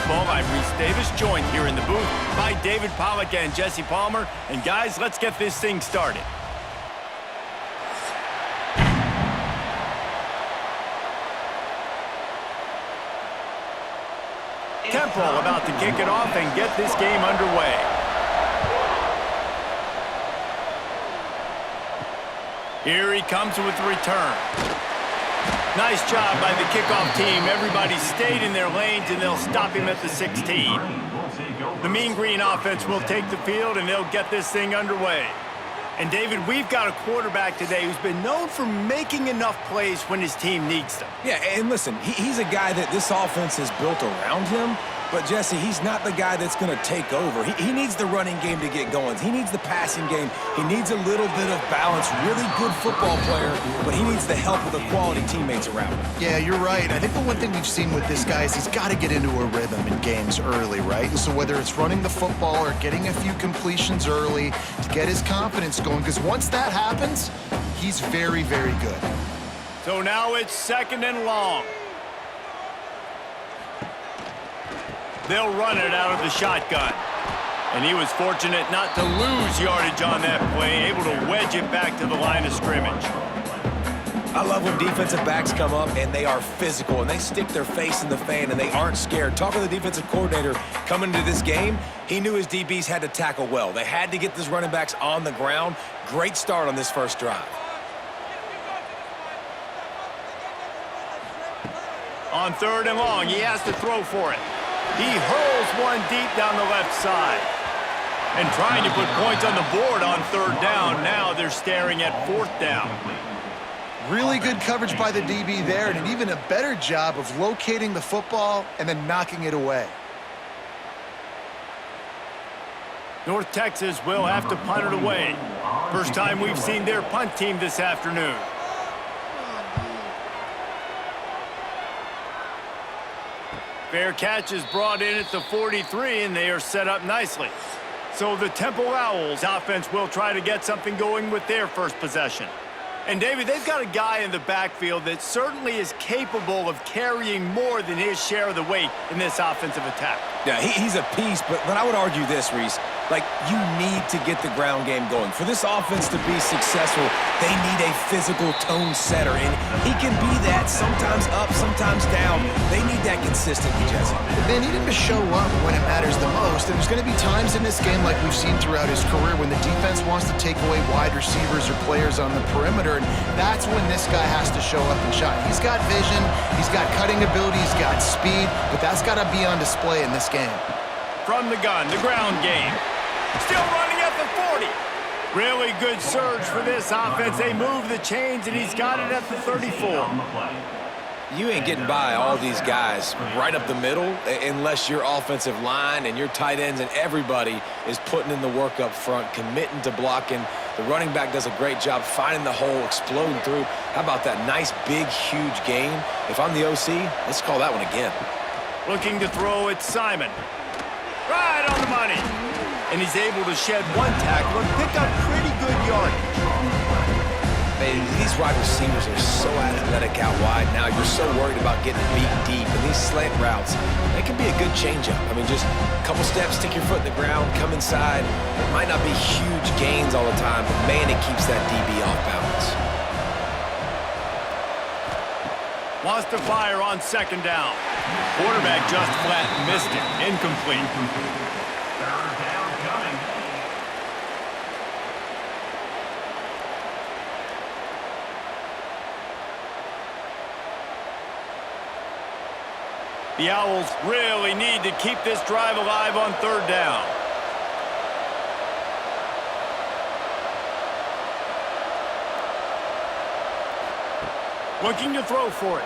football. I'm Reese Davis, joined here in the booth by David Pollack and Jesse Palmer. And guys, let's get this thing started. Temple about to kick it off and get this game underway. Here he comes with the return. Nice job by the kickoff team. Everybody stayed in their lanes, and they'll stop him at the 16. The Mean Green offense will take the field, and they'll get this thing underway. And, David, we've got a quarterback today who's been known for making enough plays when his team needs them. Yeah, and listen, he's a guy that this offense is built around him. But, Jesse, he's not the guy that's going to take over. He needs the running game to get going. He needs the passing game. He needs a little bit of balance. Really good football player, but he needs the help of the quality teammates around him. Yeah, you're right. I think the one thing we've seen with this guy is he's got to get into a rhythm in games early, right? And so whether it's running the football or getting a few completions early to get his confidence going, because once that happens, he's very, very good. So now it's 2nd and long. They'll run it out of the shotgun. And he was fortunate not to lose yardage on that play, able to wedge it back to the line of scrimmage. I love when defensive backs come up and they are physical and they stick their face in the fan and they aren't scared. Talking to the defensive coordinator coming into this game, he knew his DBs had to tackle well. They had to get these running backs on the ground. Great start on this first drive. On 3rd and long, he has to throw for it. He hurls one deep down the left side. And trying to put points on the board on 3rd down. Now they're staring at 4th down. Really good coverage by the DB there, and an even a better job of locating the football and then knocking it away. North Texas will have to punt it away. First time we've seen their punt team this afternoon. Fair catch is brought in at the 43, and they are set up nicely. So the Temple Owls offense will try to get something going with their first possession. And, David, they've got a guy in the backfield that certainly is capable of carrying more than his share of the weight in this offensive attack. Yeah, he's a piece, but I would argue this, Reese. Like, you need to get the ground game going. For this offense to be successful, they need a physical tone setter, and he can be that sometimes up, sometimes down. They need that consistently, Jesse. They need him to show up when it matters the most, and there's going to be times in this game like we've seen throughout his career when the defense wants to take away wide receivers or players on the perimeter, and that's when this guy has to show up and shine. He's got vision, he's got cutting ability, he's got speed, but that's got to be on display in this game. From the gun, the ground game. Still running at the 40. Really good surge for this offense. They move the chains, and he's got it at the 34. You ain't getting by all these guys right up the middle unless your offensive line and your tight ends and everybody is putting in the work up front, committing to blocking. The running back does a great job finding the hole, exploding through. How about that nice, big, huge gain? If I'm the OC, let's call that one again. Looking to throw it, Simon. Right on the money. And he's able to shed one tackle and pick up pretty good yardage. Man, these wide receivers are so athletic out wide now. You're so worried about getting beat deep. And these slant routes, they can be a good changeup. I mean, just a couple steps, stick your foot in the ground, come inside. It might not be huge gains all the time, but, man, it keeps that DB off balance. Wants to fire on 2nd down. Quarterback just flat missed it. Incomplete. The Owls really need to keep this drive alive on 3rd down. Looking to throw for it.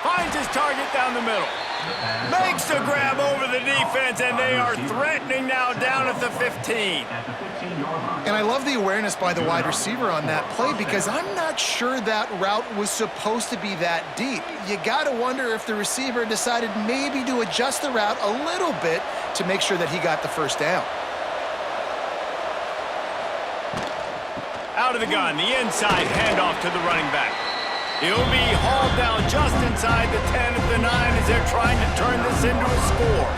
Finds his target down the middle. Makes the grab over the defense, and they are threatening now down at the 15. And I love the awareness by the wide receiver on that play because I'm not sure that route was supposed to be that deep. You got to wonder if the receiver decided maybe to adjust the route a little bit to make sure that he got the 1st down. Out of the gun, the inside handoff to the running back. He'll be hauled down just inside the 10 at the 9 as they're trying to turn this into a score.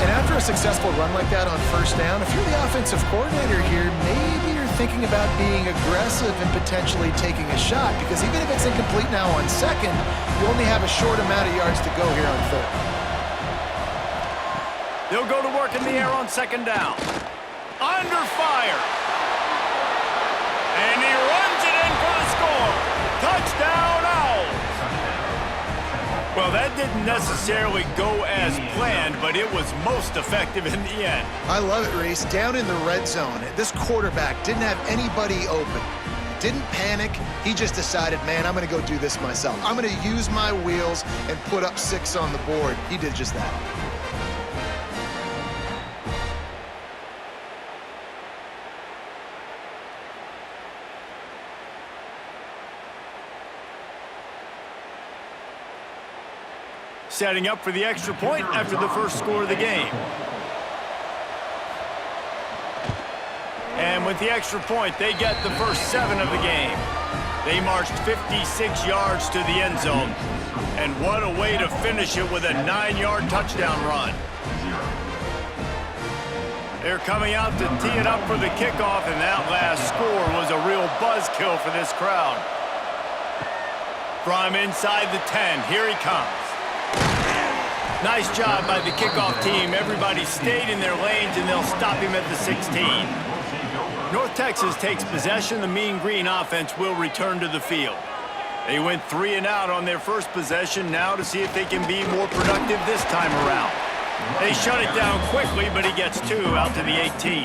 And after a successful run like that on first down, if you're the offensive coordinator here, maybe you're thinking about being aggressive and potentially taking a shot, because even if it's incomplete now on second, you only have a short amount of yards to go here on third. They'll go to work in the air on second down. Under fire. And he runs it in for the score. Touchdown, Owls. Well, that didn't necessarily go as planned, but it was most effective in the end. I love it, Reese. Down in the red zone, this quarterback didn't have anybody open. Didn't panic. He just decided, man, I'm going to go do this myself. I'm going to use my wheels and put up 6 on the board. He did just that. Setting up for the extra point after the first score of the game. And with the extra point, they get the first 7 of the game. They marched 56 yards to the end zone. And what a way to finish it with a 9-yard touchdown run. They're coming out to tee it up for the kickoff, and that last score was a real buzzkill for this crowd. From inside the 10, here he comes. Nice job by the kickoff team. Everybody stayed in their lanes, and they'll stop him at the 16. North Texas takes possession. The Mean Green offense will return to the field. They went 3 and out on their first possession, now to see if they can be more productive this time around. They shut it down quickly, but he gets 2 out to the 18.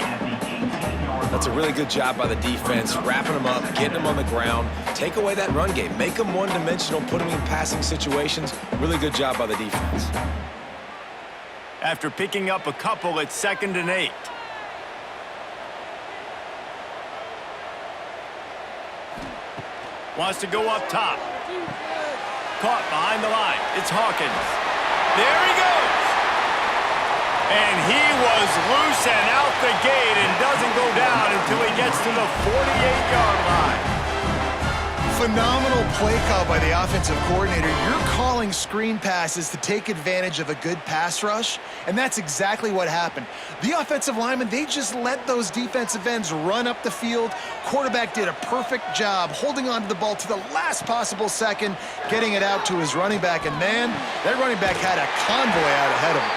That's a really good job by the defense, wrapping them up, getting them on the ground, take away that run game, make them one-dimensional, put them in passing situations. Really good job by the defense. After picking up a couple, it's 2nd and 8. Wants to go up top. Caught behind the line. It's Hawkins. There he goes. And he was loose and out the gate and doesn't go down until he gets to the 48-yard line. Phenomenal play call by the offensive coordinator. You're calling screen passes to take advantage of a good pass rush, and that's exactly what happened. The offensive linemen, they just let those defensive ends run up the field. Quarterback did a perfect job holding on to the ball to the last possible second, getting it out to his running back, and man, that running back had a convoy out ahead of him.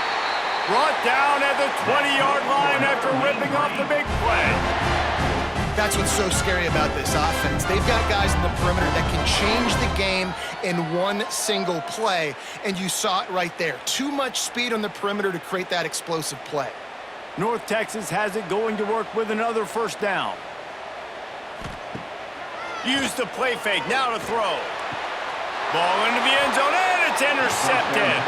Brought down at the 20-yard line after ripping off the big play. That's what's so scary about this offense. They've got guys in the perimeter that can change the game in one single play, and you saw it right there. Too much speed on the perimeter to create that explosive play. North Texas has it going to work with another first down. Use the play fake, now to throw. Ball into the end zone, and it's intercepted.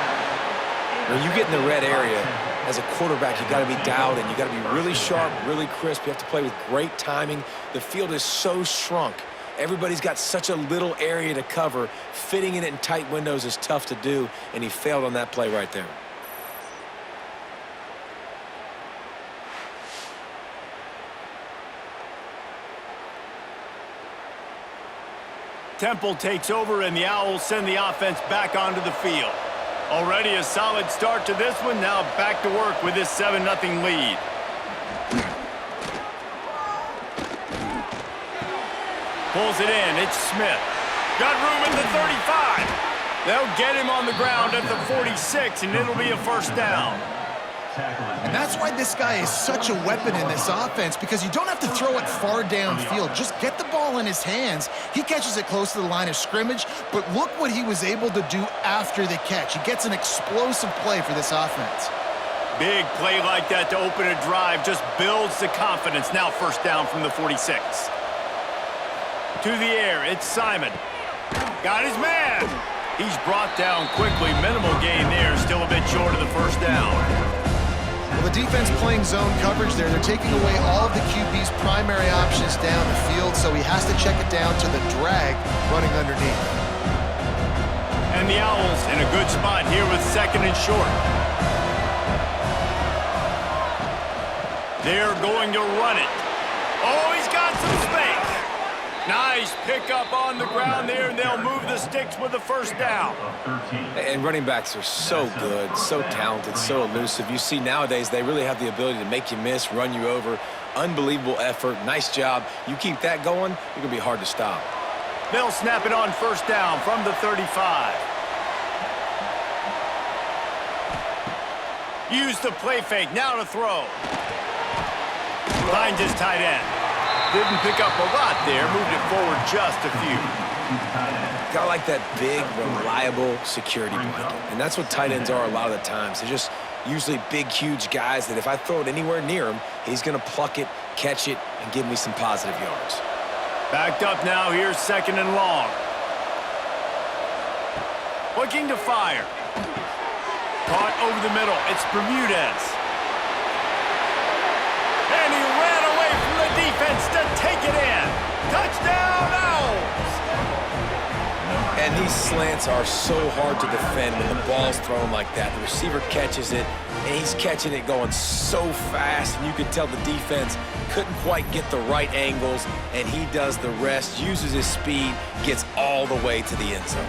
When you get in the red area, as a quarterback, you got to be dialed in. You got to be really sharp, really crisp. You have to play with great timing. The field is so shrunk. Everybody's got such a little area to cover. Fitting in it in tight windows is tough to do, and he failed on that play right there. Temple takes over, and the Owls send the offense back onto the field. Already a solid start to this one. Now back to work with this 7-0 lead. Pulls it in. It's Smith. Got room at the 35. They'll get him on the ground at the 46, and it'll be a first down. And that's why this guy is such a weapon in this offense, because you don't have to throw it far downfield. Just get the ball in his hands. He catches it close to the line of scrimmage, but look what he was able to do after the catch. He gets an explosive play for this offense. Big play like that to open a drive just builds the confidence. Now first down from the 46. To the air, it's Simon. Got his man. He's brought down quickly. Minimal gain there, still a bit short of the first down. Well, the defense playing zone coverage there. They're taking away all of the QB's primary options down the field, so he has to check it down to the drag running underneath. And the Owls in a good spot here with 2nd and short. They're going to run it. Oh, he's got some space. Nice pickup on the ground there, and they'll move the sticks with a first down. And running backs are so good, so talented, so elusive. You see nowadays they really have the ability to make you miss, run you over. Unbelievable effort. Nice job. You keep that going, you're going to be hard to stop. They'll snap it on first down from the 35. Use the play fake. Now to throw. Finds his tight end. Didn't pick up a lot there. Moved it forward just a few. Got like that big, reliable security blanket. And that's what tight ends are a lot of the times. They're just usually big, huge guys that if I throw it anywhere near him, he's going to pluck it, catch it, and give me some positive yards. Backed up now. Here's second and long. Looking to fire. Caught over the middle. It's Bermudez. And he ran away from the defense to take it in. Touchdown, Owls! And these slants are so hard to defend when the ball's thrown like that. The receiver catches it, and he's catching it going so fast, and you can tell the defense couldn't quite get the right angles, and he does the rest, uses his speed, gets all the way to the end zone.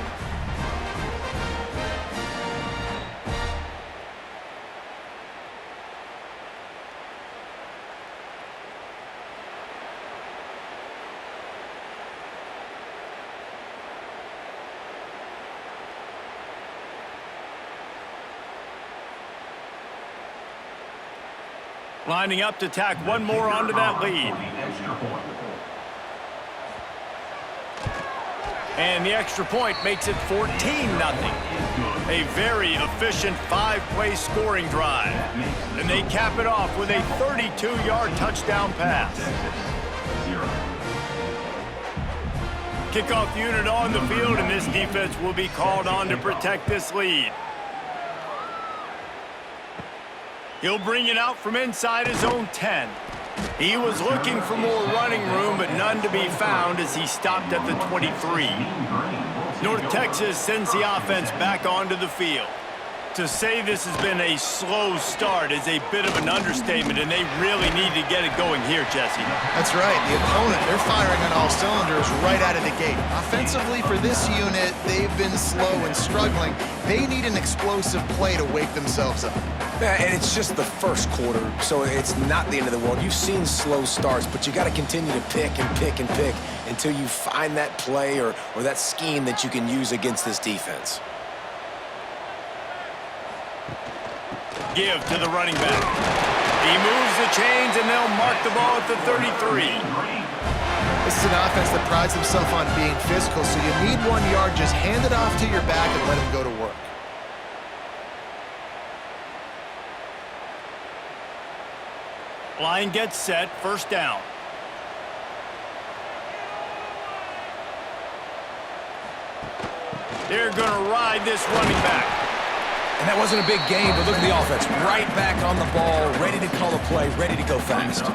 Lining up to tack one more onto that lead. And the extra point makes it 14-0. A very efficient 5-play scoring drive. And they cap it off with a 32-yard touchdown pass. Kickoff unit on the field, and this defense will be called on to protect this lead. He'll bring it out from inside his own 10. He was looking for more running room, but none to be found as he stopped at the 23. North Texas sends the offense back onto the field. To say this has been a slow start is a bit of an understatement, and they really need to get it going here, Jesse. That's right. The opponent, they're firing on all cylinders right out of the gate. Offensively, for this unit, they've been slow and struggling. They need an explosive play to wake themselves up. Yeah, and it's just the first quarter, so it's not the end of the world. You've seen slow starts, but you got to continue to pick and pick and pick until you find that play or that scheme that you can use against this defense. Give to the running back. He moves the chains, and they'll mark the ball at the 33. This is an offense that prides himself on being physical, so you need 1 yard. Just hand it off to your back and let him go to work. Line gets set, first down. They're going to ride this running back. And that wasn't a big gain, but look at the offense. Right back on the ball, ready to call a play, ready to go fast.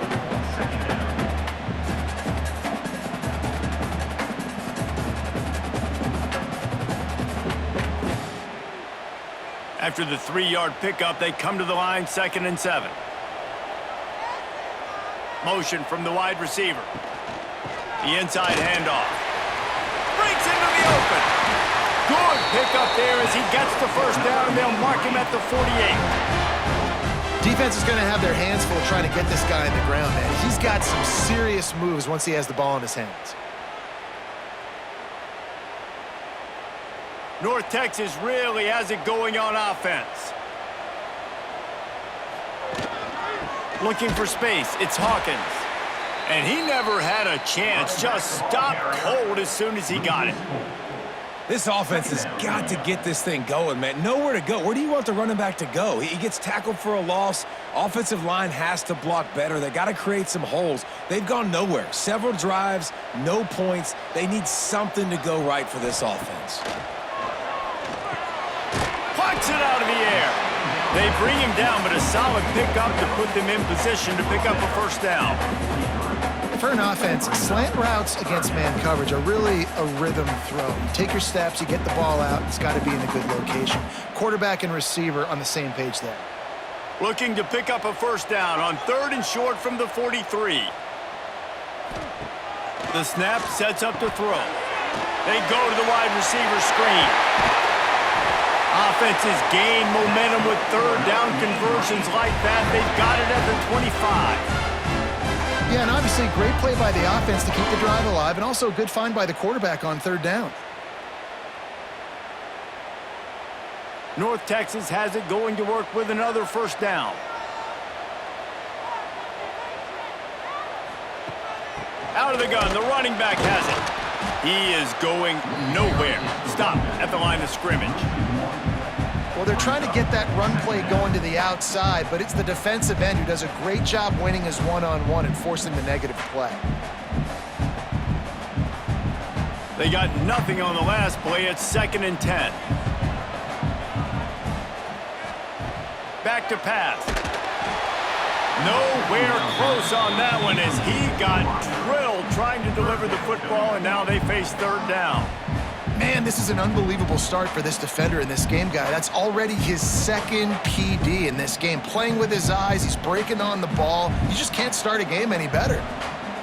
After the 3-yard pickup, they come to the line, 2nd and 7. Motion from the wide receiver. The inside handoff. Breaks into the open. Good pickup there as he gets the first down. They'll mark him at the 48. Defense is going to have their hands full trying to get this guy in the ground, man. He's got some serious moves once he has the ball in his hands. North Texas really has it going on offense. Looking for space, it's Hawkins. And he never had a chance, just stopped cold as soon as he got it. This offense has got to get this thing going, man. Nowhere to go. Where do you want the running back to go? He gets tackled for a loss. Offensive line has to block better. They got to create some holes. They've gone nowhere. Several drives, no points. They need something to go right for this offense. Plucks it out of the air. They bring him down, but a solid pickup to put them in position to pick up a first down. For an offense, slant routes against man coverage are really a rhythm throw. You take your steps, you get the ball out, it's got to be in a good location. Quarterback and receiver on the same page there. Looking to pick up a first down on 3rd and short from the 43. The snap sets up the throw. They go to the wide receiver screen. Offenses gain momentum with third down conversions like that. They've got it at the 25. Yeah, and obviously great play by the offense to keep the drive alive, and also a good find by the quarterback on third down. North Texas has it going to work with another first down. Out of the gun, the running back has it. He is going nowhere. Stop at the line of scrimmage. Well, they're trying to get that run play going to the outside, but it's the defensive end who does a great job winning his one-on-one and forcing the negative play. They got nothing on the last play. It's 2nd and 10. Back to pass. Nowhere close on that one as he got drilled trying to deliver the football, and now they face third down. Man, this is an unbelievable start for this defender in this game, guy. That's already his 2nd PD in this game. Playing with his eyes, he's breaking on the ball. You just can't start a game any better.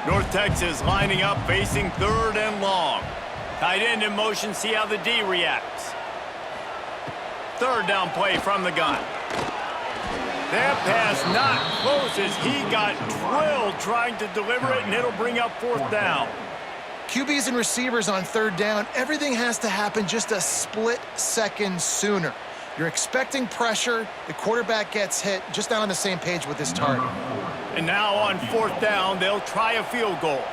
North Texas lining up, facing 3rd and long. Tight end in motion, see how the D reacts. 3rd down play from the gun. That pass not close as he got drilled trying to deliver it, and it'll bring up 4th down. QBs and receivers on 3rd down, everything has to happen just a split second sooner. You're expecting pressure, the quarterback gets hit, just not on the same page with his target. And now on 4th down, they'll try a field goal.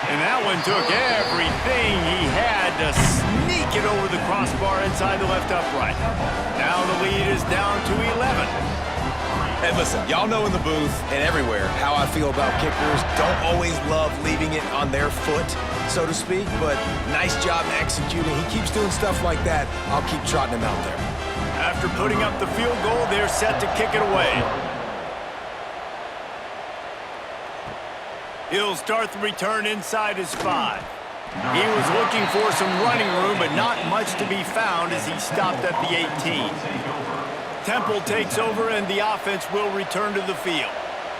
And that one took everything he had to sneak it over the crossbar inside the left upright. Now the lead is down to 11. Hey, listen, y'all know in the booth and everywhere how I feel about kickers. Don't always love leaving it on their foot, so to speak, but nice job executing. He keeps doing stuff like that. I'll keep trotting him out there. After putting up the field goal, they're set to kick it away. He'll start the return inside his 5. He was looking for some running room, but not much to be found as he stopped at the 18. Temple takes over, and the offense will return to the field.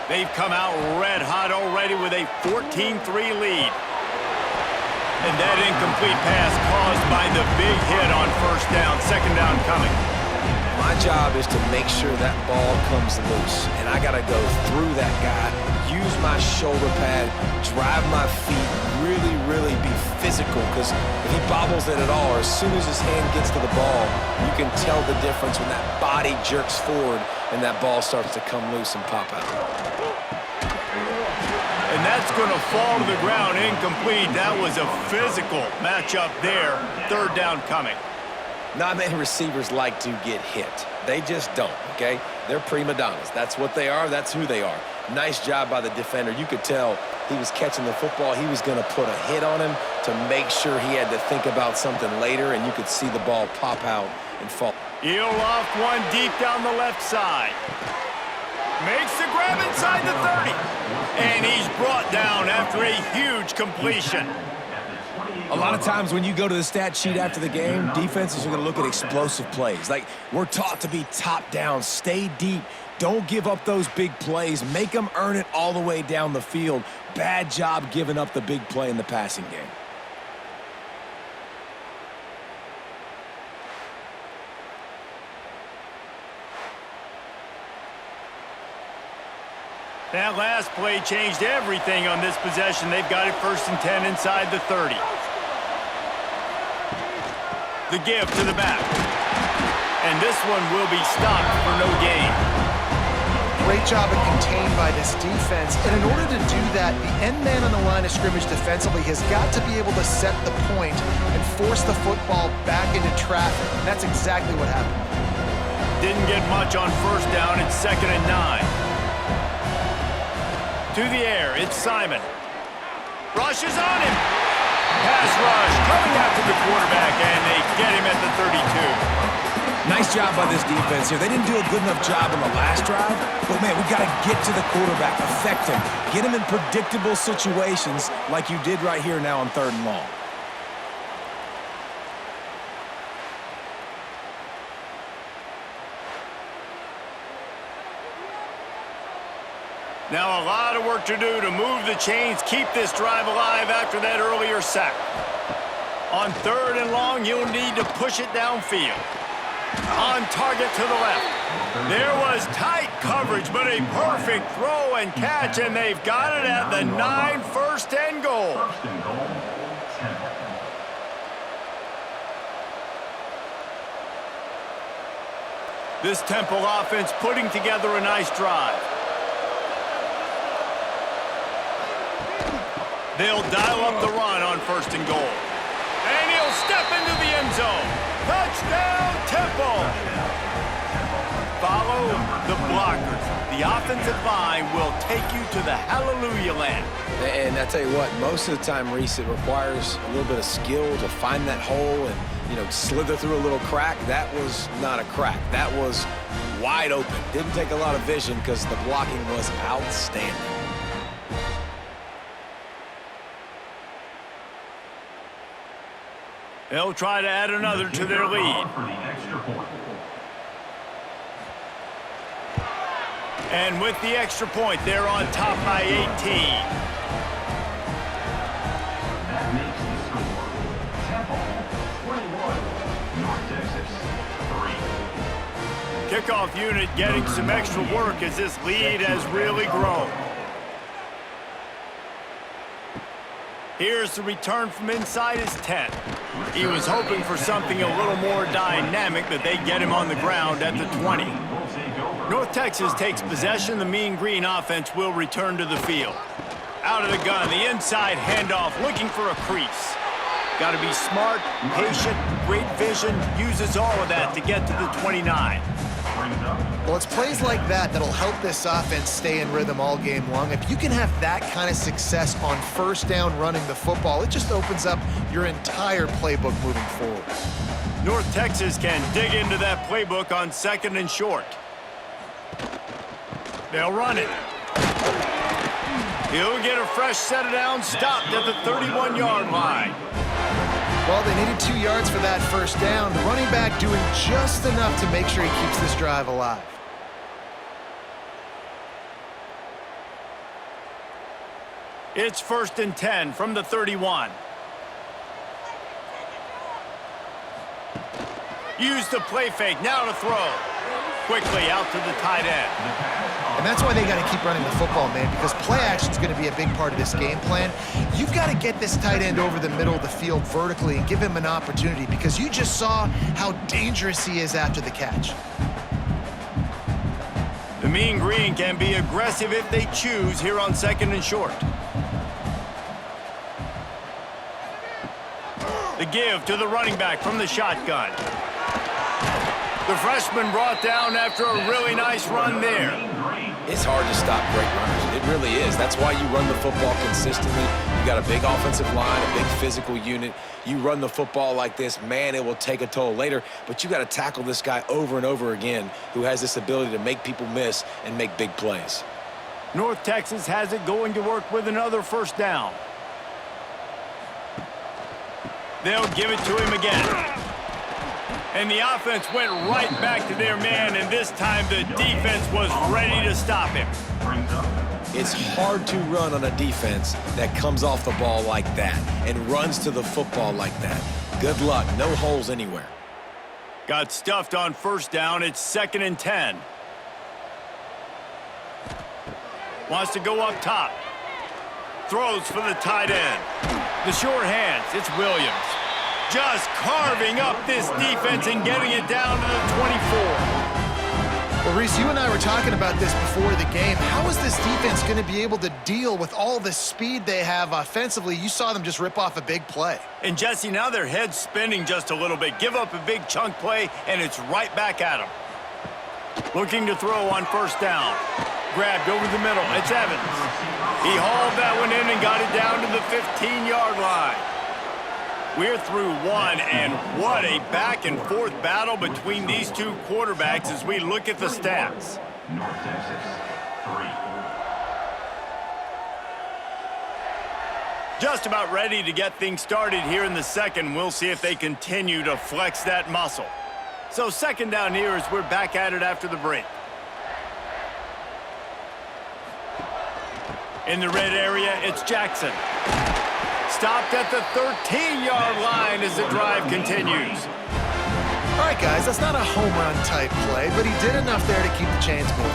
They've come out red hot already with a 14-3 lead. And that incomplete pass caused by the big hit on 1st down, 2nd down coming. My job is to make sure that ball comes loose, and I got to go through that guy, use my shoulder pad, drive my feet, really be physical, because if he bobbles it at all, or as soon as his hand gets to the ball, you can tell the difference when that body jerks forward and that ball starts to come loose and pop out. And that's going to fall to the ground incomplete. That was a physical matchup there. 3rd down coming. Not many receivers like to get hit. They just don't, okay? They're prima donnas. That's what they are. That's who they are. Nice job by the defender. You could tell he was catching the football. He was going to put a hit on him to make sure he had to think about something later, and you could see the ball pop out and fall. He'll loft one deep down the left side. Makes the grab inside the 30. And he's brought down after a huge completion. A lot of times when you go to the stat sheet after the game, defenses are going to look at explosive plays. Like, we're taught to be top down, stay deep, don't give up those big plays, make them earn it all the way down the field. Bad job giving up the big play in the passing game. That last play changed everything on this possession. They've got it 1st and 10 inside the 30. The give to the back. And this one will be stopped for no gain. Great job of contained by this defense. And in order to do that, the end man on the line of scrimmage defensively has got to be able to set the point and force the football back into traffic. And that's exactly what happened. Didn't get much on 1st down. It's 2nd and 9. To the air, it's Simon. Rushes on him. Pass rush coming after the quarterback, and they get him at the 32. Nice job by this defense here. They didn't do a good enough job on the last drive, but, man, we got to get to the quarterback, affect him, get him in predictable situations like you did right here now on 3rd and long. Now a lot of work to do to move the chains, keep this drive alive after that earlier sack. On 3rd and long, you'll need to push it downfield. On target to the left. There was tight coverage, but a perfect throw and catch, and they've got it at the 9, 1st and goal. This Temple offense putting together a nice drive. They'll dial up the run on 1st and goal. And he'll step into the end zone. Touchdown, Temple! Follow the blockers. The offensive line will take you to the hallelujah land. And I tell you what, most of the time, Reese, it requires a little bit of skill to find that hole and, slither through a little crack. That was not a crack. That was wide open. Didn't take a lot of vision because the blocking was outstanding. They'll try to add another to their lead. And with the extra point, they're on top by 18. That makes the score. Temple 21, North Texas 3. Kickoff unit getting some extra work as this lead has really grown. Here's the return from inside his 10. He was hoping for something a little more dynamic, but they get him on the ground at the 20. North Texas takes possession. The Mean Green offense will return to the field. Out of the gun, the inside handoff, looking for a crease. Got to be smart, patient, great vision, uses all of that to get to the 29. Well, it's plays like that that'll help this offense stay in rhythm all game long. If you can have that kind of success on 1st down running the football, it just opens up your entire playbook moving forward. North Texas can dig into that playbook on 2nd and short. They'll run it. He'll get a fresh set of downs, stopped at the 31-yard line. Well, they needed 2 yards for that 1st down. The running back doing just enough to make sure he keeps this drive alive. It's 1st and 10 from the 31. Use the play fake, now to throw. Quickly out to the tight end. And that's why they got to keep running the football, man, because play action is going to be a big part of this game plan. You've got to get this tight end over the middle of the field vertically and give him an opportunity, because you just saw how dangerous he is after the catch. The Mean Green can be aggressive if they choose here on 2nd and short. The give to the running back from the shotgun. The freshman brought down after a really nice run there. It's hard to stop great runners. It really is. That's why you run the football consistently. You got a big offensive line, a big physical unit. You run the football like this, man, it will take a toll later. But you got to tackle this guy over and over again who has this ability to make people miss and make big plays. North Texas has it going to work with another 1st down. They'll give it to him again. And the offense went right back to their man, and this time the defense was ready to stop him. It's hard to run on a defense that comes off the ball like that and runs to the football like that. Good luck. No holes anywhere. Got stuffed on 1st down. It's 2nd and 10. Wants to go up top. Throws for the tight end. The short hands. It's Williams. Just carving up this defense and getting it down to the 24. Well, Reese, you and I were talking about this before the game. How is this defense going to be able to deal with all the speed they have offensively? You saw them just rip off a big play. And, Jesse, now their head's spinning just a little bit. Give up a big chunk play, and it's right back at them. Looking to throw on 1st down. Grabbed over the middle. It's Evans. He hauled that one in and got it down to the 15-yard line. We're through one, and what a back-and-forth battle between these two quarterbacks as we look at the stats. North Texas 3. Just about ready to get things started here in the 2nd. We'll see if they continue to flex that muscle. So 2nd down here as we're back at it after the break. In the red area, it's Jackson. Stopped at the 13-yard line as the drive continues. All right, guys, that's not a home run type play, but he did enough there to keep the chains moving.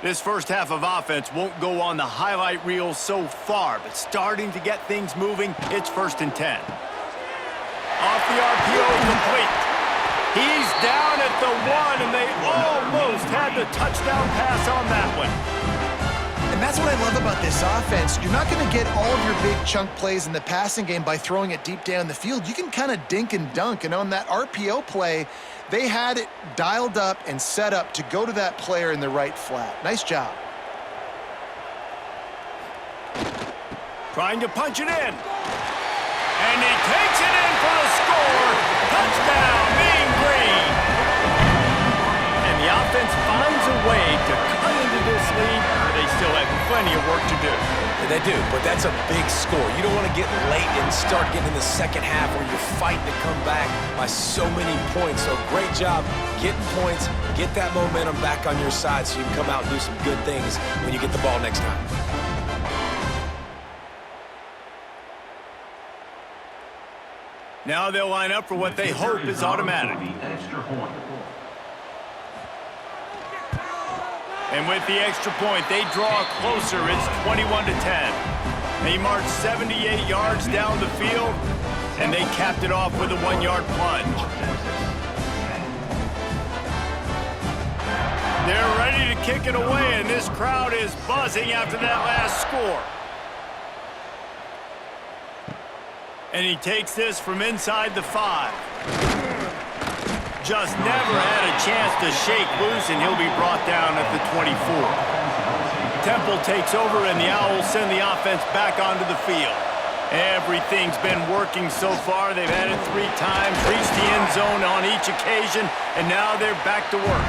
This first half of offense won't go on the highlight reel so far, but starting to get things moving, it's 1st and 10. Off the RPO, complete. He's down at the 1, and they almost had the touchdown pass on that one. And that's what I love about this offense. You're not going to get all of your big chunk plays in the passing game by throwing it deep down the field. You can kind of dink and dunk, and on that RPO play, they had it dialed up and set up to go to that player in the right flat. Nice job. Trying to punch it in. And he takes it in for the score. Touchdown, Mean Green. And the offense finds a way to cut into this lead. They still have plenty of work to do. Yeah, they do, but that's a big score. You don't want to get late and start getting in the second half where you're fighting to come back by so many points. So great job getting points, get that momentum back on your side so you can come out and do some good things when you get the ball next time. Now they'll line up for what they hope is automatic. And with the extra point, they draw closer. It's 21-10. They march 78 yards down the field, and they capped it off with a 1-yard plunge. They're ready to kick it away, and this crowd is buzzing after that last score. And he takes this from inside the 5. Just never had a chance to shake loose, and he'll be brought down at the 24. Temple takes over, and the Owls send the offense back onto the field. Everything's been working so far. They've had it 3 times, reached the end zone on each occasion, and now they're back to work.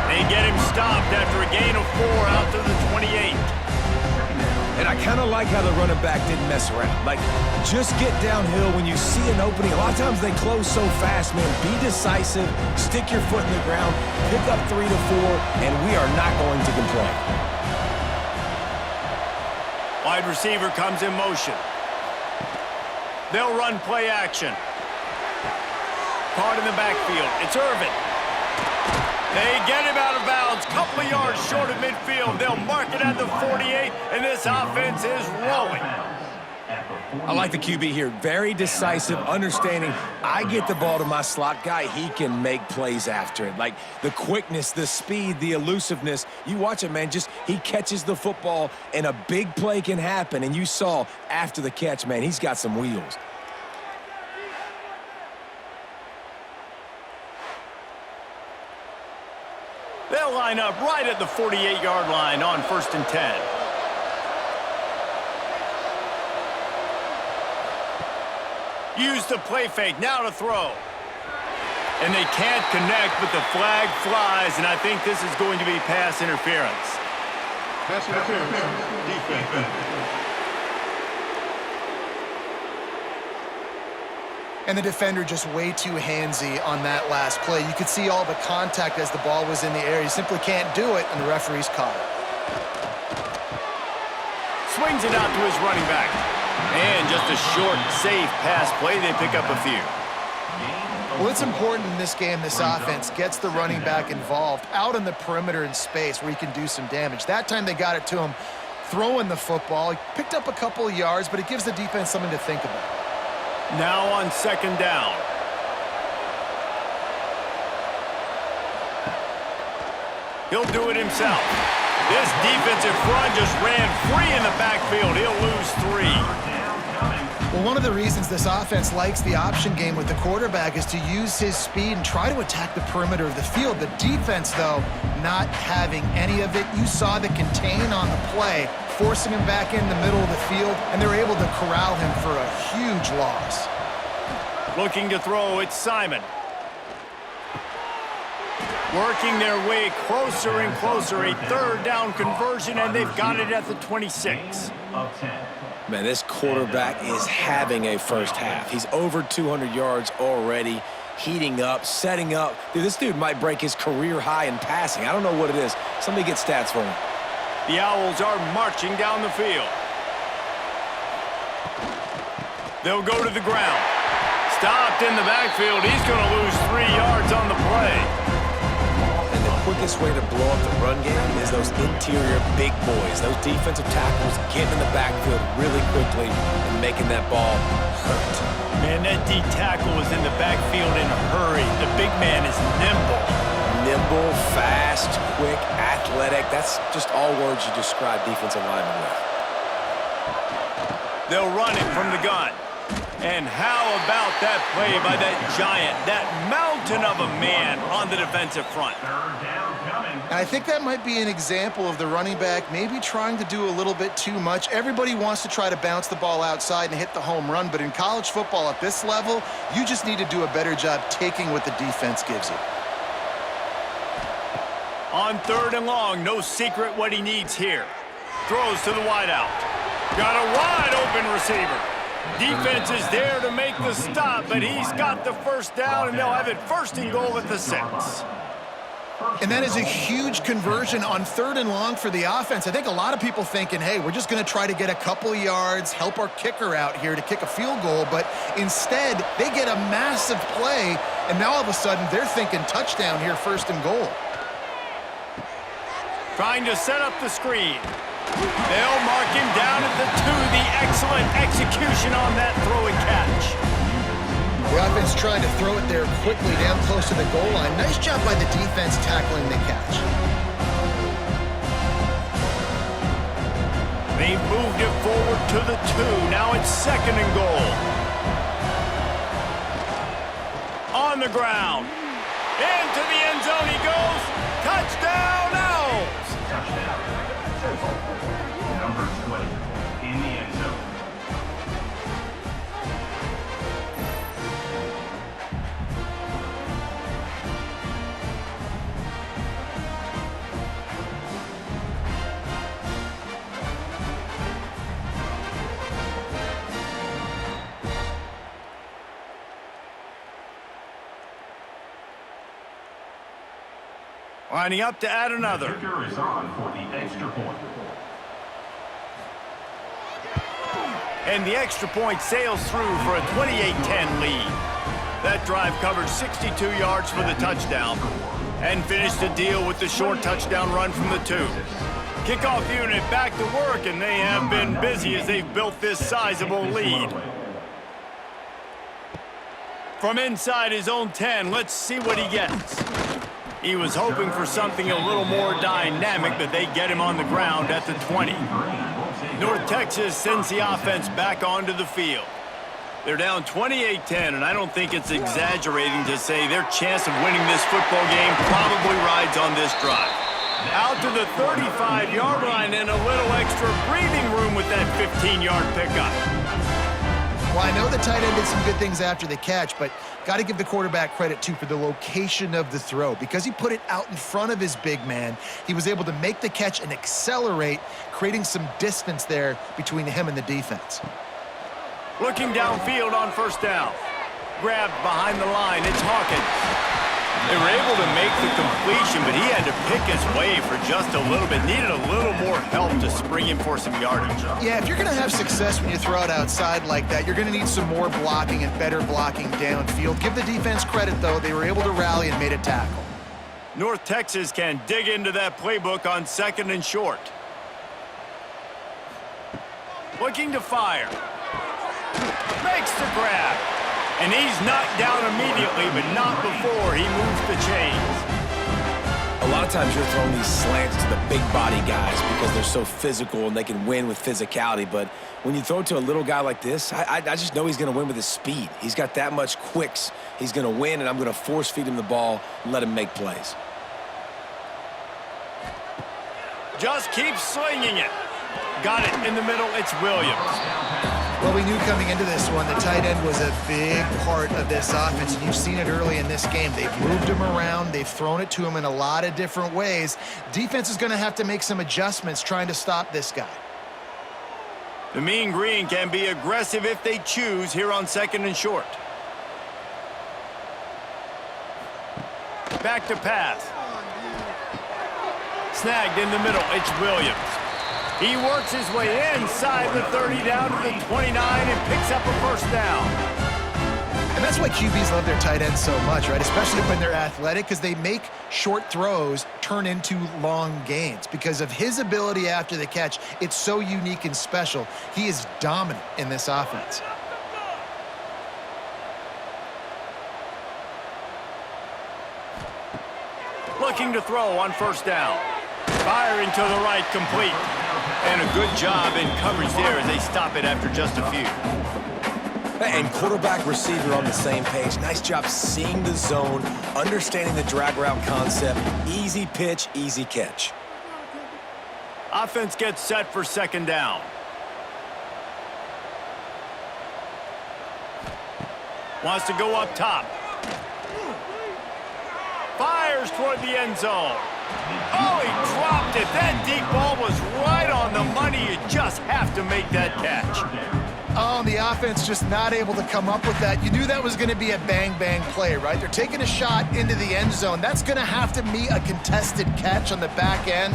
They get him stopped after a gain of 4 out to the 28. And I kind of like how the running back didn't mess around. Like, just get downhill when you see an opening. A lot of times they close so fast, man. Be decisive, stick your foot in the ground, pick up 3 to 4, and we are not going to complain. Wide receiver comes in motion. They'll run play action. Caught in the backfield. It's Irvin. They get him out of bounds, couple of yards short of midfield. They'll mark it at the 48, and this offense is rolling. I like the QB here. Very decisive, understanding I get the ball to my slot guy, he can make plays after it. Like the quickness, the speed, the elusiveness. You watch it, man, just he catches the football, and a big play can happen. And you saw after the catch, man, he's got some wheels. They'll line up right at the 48-yard line on 1st and 10. Use the play fake, now to throw. And they can't connect, but the flag flies, and I think this is going to be pass interference. Pass interference, defense. And the defender just way too handsy on that last play. You could see all the contact as the ball was in the air. You simply can't do it, and the referee's caught it. Swings it out to his running back. And just a short, safe pass play. They pick up a few. Well, it's important in this game, this offense gets the running back involved out on the perimeter in space where he can do some damage. That time they got it to him throwing the football. He picked up a couple of yards, but it gives the defense something to think about. Now on 2nd down. He'll do it himself. This defensive front just ran free in the backfield. He'll lose 3. Well, one of the reasons this offense likes the option game with the quarterback is to use his speed and try to attack the perimeter of the field. The defense, though, not having any of it. You saw the contain on the play, forcing him back in the middle of the field, and they're able to corral him for a huge loss. Looking to throw, it's Simon. Working their way closer and closer. A 3rd down conversion, and they've got it at the 26. Man, this quarterback is having a first half. He's over 200 yards already. heating up, setting up. Dude, this dude might break his career high in passing. I don't know what it is. Somebody get stats for him. The Owls are marching down the field. They'll go to the ground. Stopped in the backfield. He's going to lose 3 yards on the play. And the quickest way to blow up the run game is those interior big boys, those defensive tackles getting in the backfield really quickly and making that ball hurt. Man, that D tackle was in the backfield in a hurry. The big man is nimble. Nimble, fast, quick, athletic. That's just all words you describe defensive linemen with. They'll run it from the gun. And how about that play by that giant, that mountain of a man on the defensive front? And I think that might be an example of the running back maybe trying to do a little bit too much. Everybody wants to try to bounce the ball outside and hit the home run, but in college football at this level, you just need to do a better job taking what the defense gives you. On 3rd and long, no secret what he needs here. Throws to the wideout. Got a wide open receiver. Defense is there to make the stop, but he's got the first down, and they'll have it 1st and goal at the 6. And that is a huge conversion on 3rd and long for the offense. I think a lot of people thinking, hey, we're just going to try to get a couple yards, help our kicker out here to kick a field goal, but instead they get a massive play, and now all of a sudden they're thinking touchdown here, 1st and goal. Trying to set up the screen. They'll mark him down at the 2. The excellent execution on that throw and catch. The offense trying to throw it there quickly down close to the goal line. Nice job by the defense tackling the catch. They moved it forward to the 2. Now it's 2nd and goal. On the ground. Into the end zone he goes. Touchdown, Owls! Touchdown. Number 20 in the end zone. Lining up to add another. Kicker is on for the extra point. And the extra point sails through for a 28-10 lead. That drive covered 62 yards for the touchdown and finished the deal with the short touchdown run from the 2. Kickoff unit back to work, and they have been busy as they've built this sizable lead. From inside his own 10, let's see what he gets. He was hoping for something a little more dynamic, but they get him on the ground at the 20. North Texas sends the offense back onto the field. They're down 28-10, and I don't think it's exaggerating to say their chance of winning this football game probably rides on this drive. Out to the 35-yard line and a little extra breathing room with that 15-yard pickup. Well, I know the tight end did some good things after the catch, but got to give the quarterback credit, too, for the location of the throw. Because he put it out in front of his big man, he was able to make the catch and accelerate, creating some distance there between him and the defense. Looking downfield on 1st down. Grabbed behind the line. It's Hawkins. They were able to make the completion, but he had to pick his way for just a little bit. Needed a little more help to spring him for some yardage. Yeah, if you're going to have success when you throw it outside like that, you're going to need some more blocking and better blocking downfield. Give the defense credit, though. They were able to rally and made a tackle. North Texas can dig into that playbook on 2nd and short. Looking to fire. Makes the grab. And he's knocked down immediately, but not before he moves the chains. A lot of times you're throwing these slants to the big body guys because they're so physical and they can win with physicality. But when you throw it to a little guy like this, I just know he's going to win with his speed. He's got that much quicks. He's going to win, and I'm going to force feed him the ball and let him make plays. Just keep slinging it. Got it in the middle. It's Williams. Well, we knew coming into this one, the tight end was a big part of this offense, and you've seen it early in this game. They've moved him around. They've thrown it to him in a lot of different ways. Defense is going to have to make some adjustments trying to stop this guy. The Mean Green can be aggressive if they choose here on 2nd and short. back to pass. Snagged in the middle, it's Williams. He works his way inside the 30 down to the 29 and picks up a first down. And that's why QBs love their tight ends so much, right? Especially when they're athletic, because they make short throws turn into long gains. Because of his ability after the catch, it's so unique and special. He is dominant in this offense. Looking to throw on first down. Firing to the right, complete. And a good job in coverage there as they stop it after just a few. And quarterback, receiver on the same page. Nice job seeing the zone, understanding the drag route concept. Easy pitch, easy catch. Offense gets set for second down. Wants to go up top. Fires toward the end zone. Oh, he dropped it. That deep ball was right on the money. You just have to make that catch. Oh, and the offense just not able to come up with that. You knew that was going to be a bang-bang play, right? They're taking a shot into the end zone. That's going to have to be a contested catch on the back end,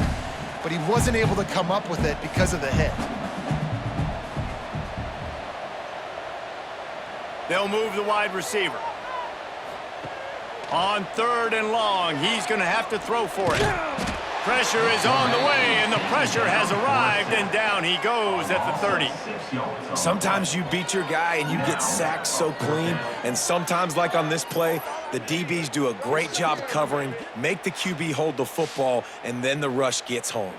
but he wasn't able to come up with it because of the hit. They'll move the wide receiver. On third and long, he's going to have to throw for it. Pressure is on the way, and the pressure has arrived, and down he goes at the 30. Sometimes you beat your guy and you get sacked so clean, and sometimes, like on this play, the DBs do a great job covering, make the QB hold the football, and then the rush gets home.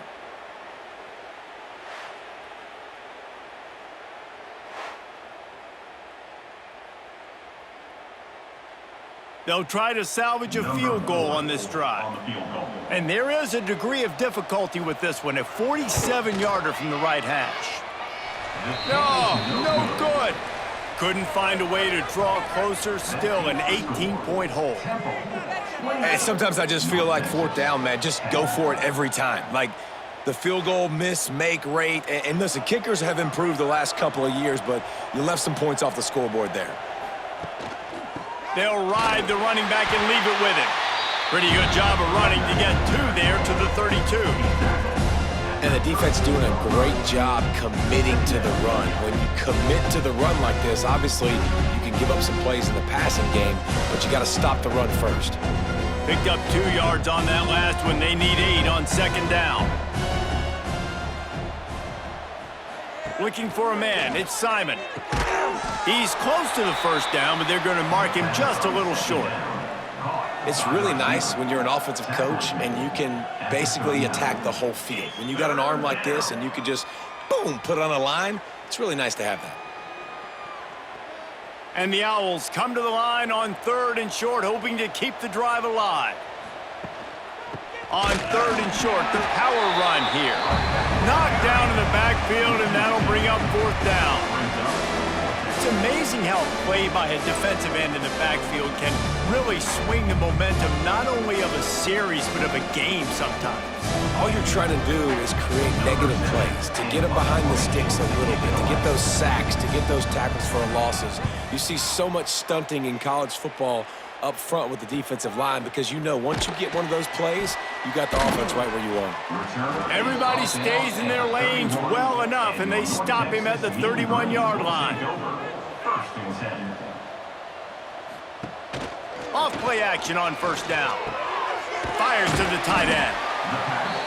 They'll try to salvage a field goal on this drive. And there is a degree of difficulty with this one, a 47-yarder from the right hash. No good. Couldn't find a way to draw closer, still an 18-point hole. And sometimes I just feel like fourth down, man, just go for it every time. Like the field goal miss, make rate. And listen, kickers have improved the last couple of years, but you left some points off the scoreboard there. They'll ride the running back and leave it with him. Pretty good job of running to get two there to the 32. And the defense doing a great job committing to the run. When you commit to the run like this, obviously you can give up some plays in the passing game, but you got to stop the run first. Picked up 2 yards on that last one. They need 8 on second down. Looking for a man. It's Simon. He's close to the first down, but they're going to mark him just a little short. It's really nice when you're an offensive coach and you can basically attack the whole field. When you got an arm like this and you can just, boom, put it on a line, it's really nice to have that. And the Owls come to the line on third and short, hoping to keep the drive alive. On third and short, the power run here. Knocked down in the backfield, and that'll bring up fourth down. It's amazing how a play by a defensive end in the backfield can really swing the momentum not only of a series but of a game sometimes. All you're trying to do is create negative plays, to get them behind the sticks a little bit, to get those sacks, to get those tackles for losses. You see so much stunting in college football up front with the defensive line because you know once you get one of those plays, you got the offense right where you want it. Everybody stays in their lanes well enough, and they stop him at the 31-yard line. Off play action on first down. Fires to the tight end.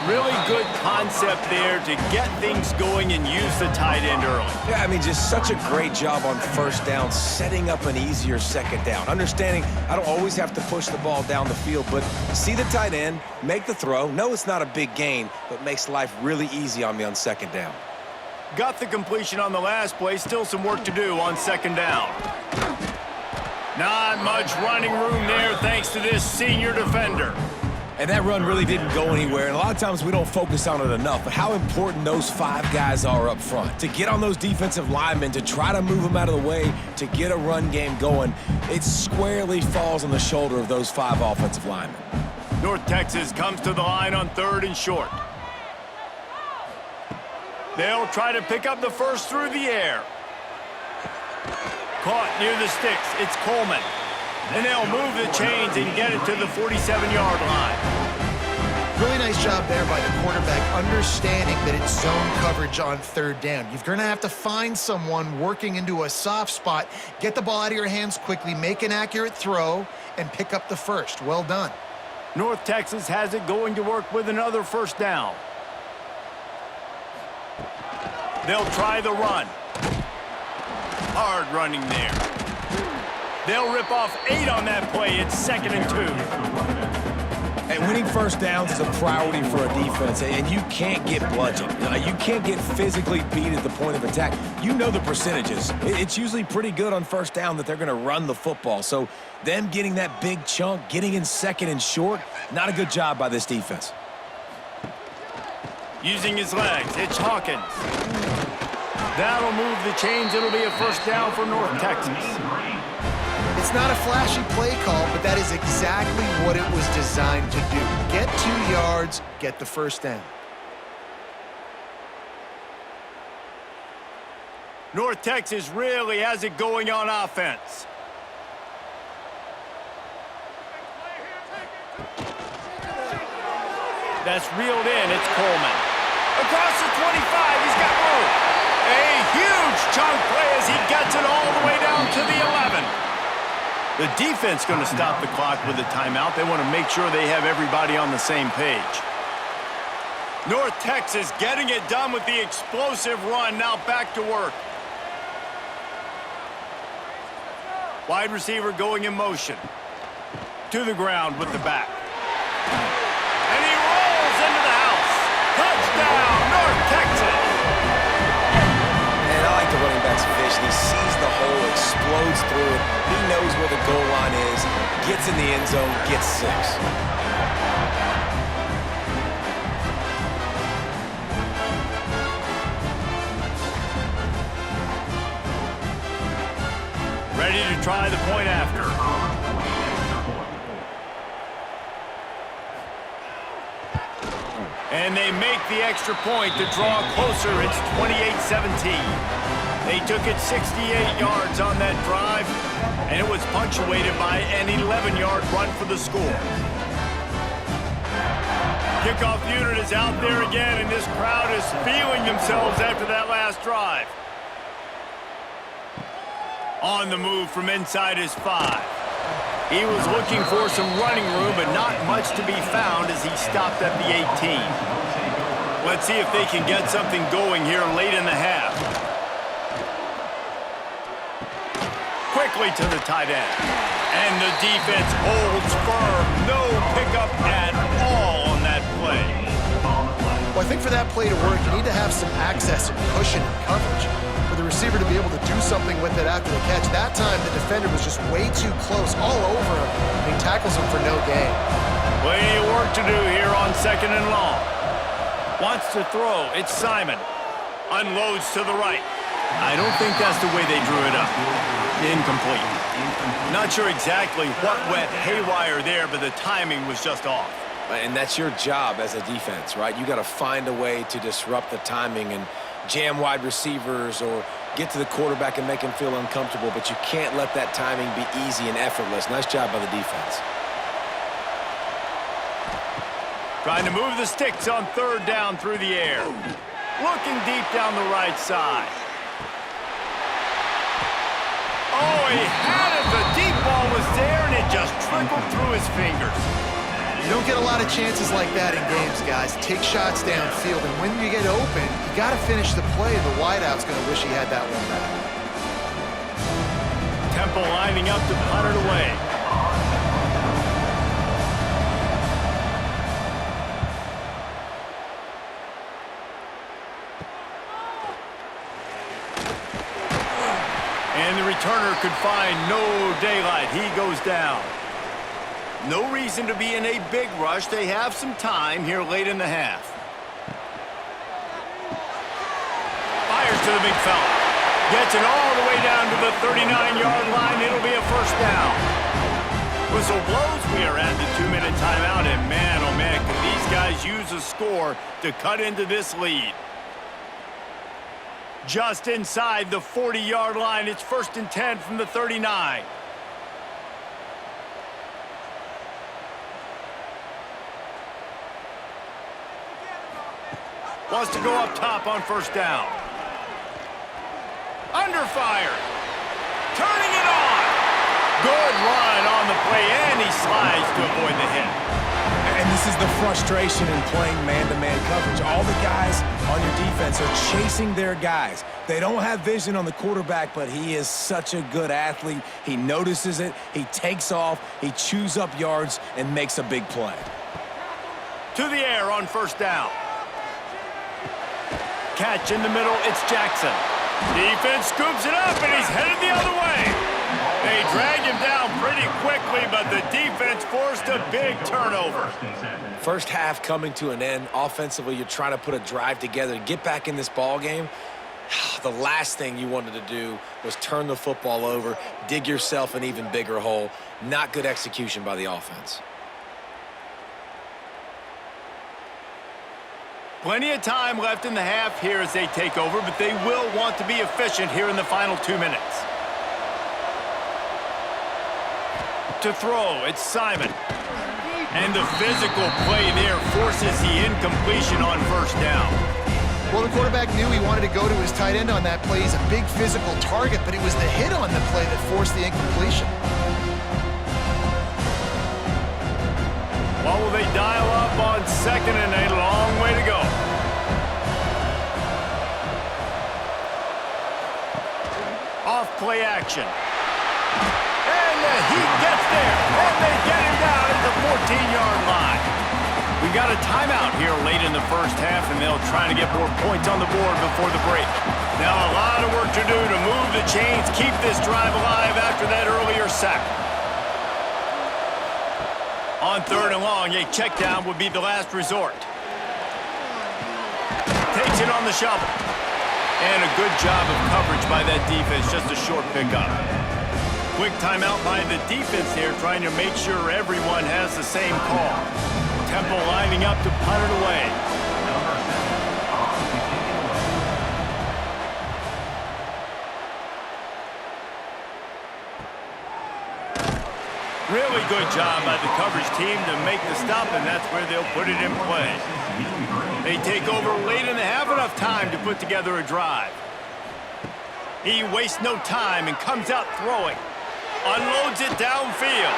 Really good concept there to get things going and use the tight end early. Yeah, I mean, just such a great job on first down, setting up an easier second down. Understanding I don't always have to push the ball down the field, but see the tight end, make the throw. No, it's not a big gain, but makes life really easy on me on second down. Got the completion on the last play. Still some work to do on second down. Not much running room there thanks to this senior defender. And that run really didn't go anywhere, and a lot of times we don't focus on it enough, but how important those 5 guys are up front. To get on those defensive linemen, to try to move them out of the way, to get a run game going, it squarely falls on the shoulder of those 5 offensive linemen. North Texas comes to the line on third and short. They'll try to pick up the first through the air. Caught near the sticks. It's Coleman. And they'll move the chains and get it to the 47-yard line. Really nice job there by the quarterback, understanding that it's zone coverage on third down. You're going to have to find someone working into a soft spot, get the ball out of your hands quickly, make an accurate throw, and pick up the first. Well done. North Texas has it going to work with another first down. They'll try the run. Hard running there. They'll rip off 8 on that play. It's 2nd and 2. And winning first downs is a priority for a defense, and you can't get bludgeoned. You can't get physically beat at the point of attack. You know the percentages. It's usually pretty good on first down that they're going to run the football. So them getting that big chunk, getting in 2nd and short, not a good job by this defense. Using his legs, it's Hawkins. That'll move the chains. It'll be a first down for North Texas. It's not a flashy play call, but that is exactly what it was designed to do. Get 2 yards, get the first down. North Texas really has it going on offense. That's reeled in. It's Coleman. Across the 25, he's got room. A huge chunk play as he gets it all the way down to the 11. The defense going to stop the clock with a timeout. They want to make sure they have everybody on the same page. North Texas getting it done with the explosive run. Now back to work. Wide receiver going in motion. To the ground with the back. And he rolls into the house. Touchdown, North Texas. And I like the running back's vision. He sees the hole, explodes through it. He knows where the goal line is, gets in the end zone, gets 6. Ready to try the point after. And they make the extra point to draw closer. It's 28-17. They took it 68 yards on that drive, and it was punctuated by an 11-yard run for the score. Kickoff unit is out there again, and this crowd is feeling themselves after that last drive. On the move from inside his 5. He was looking for some running room, but not much to be found as he stopped at the 18. Let's see if they can get something going here late in the half. Quickly to the tight end. And the defense holds firm. No pickup at all on that play. Well, I think for that play to work, you need to have some access and cushion and coverage. For the receiver to be able to do something with it after the catch. That time, the defender was just way too close, all over him. And he tackles him for no gain. Plenty of work to do here on 2nd and long. Wants to throw. It's Simon. Unloads to the right. I don't think that's the way they drew it up. Incomplete. Not sure exactly what went haywire there, but the timing was just off. And that's your job as a defense, right? You got to find a way to disrupt the timing and jam wide receivers or get to the quarterback and make him feel uncomfortable, but you can't let that timing be easy and effortless. Nice job by the defense. Trying to move the sticks on 3rd down through the air. Looking deep down the right side. Oh, he had it. The deep ball was there, and it just trickled through his fingers. You don't get a lot of chances like that in games, guys. Take shots downfield, and when you get open, you got to finish the play. The wideout's going to wish he had that one back. Temple lining up to punt it away. And the returner could find no daylight. He goes down. No reason to be in a big rush. They have some time here late in the half. Fires to the big fella. Gets it all the way down to the 39-yard line. It'll be a first down. Whistle blows. We are at the 2-minute timeout. And man, oh man, can these guys use a score to cut into this lead. Just inside the 40-yard line. It's 1st and 10 from the 39. Wants to go up top on first down. Under fire. Turning it on. Good run on the play, and he slides to avoid the hit. And this is the frustration in playing man-to-man coverage. All the guys on your defense are chasing their guys. They don't have vision on the quarterback, but he is such a good athlete. He notices it, he takes off, he chews up yards, and makes a big play. To the air on first down. Catch in the middle, it's Jackson. Defense scoops it up, and he's headed the other way. They drag him down pretty quickly, but the defense forced a big turnover. First half coming to an end. Offensively, you're trying to put a drive together, get back in this ball game. The last thing you wanted to do was turn the football over, dig yourself an even bigger hole. Not good execution by the offense. Plenty of time left in the half here as they take over, but they will want to be efficient here in the final 2 minutes. To throw, it's Simon. And the physical play there forces the incompletion on first down. Well, the quarterback knew he wanted to go to his tight end on that play. He's a big physical target, but it was the hit on the play that forced the incompletion. What will they dial up on second and a long way to go? Off play action. And the Heat gets there, and they get him down at the 14-yard line. We got a timeout here late in the first half, and they'll try to get more points on the board before the break. Now a lot of work to do to move the chains, keep this drive alive after that earlier sack. On third and long, a check down would be the last resort. Takes it on the shovel. And a good job of coverage by that defense, just a short pickup. Quick timeout by the defense here, trying to make sure everyone has the same call. Temple lining up to punt it away. Really good job by the coverage team to make the stop, and that's where they'll put it in play. They take over late in the half, enough time to put together a drive. He wastes no time and comes out throwing. Unloads it downfield.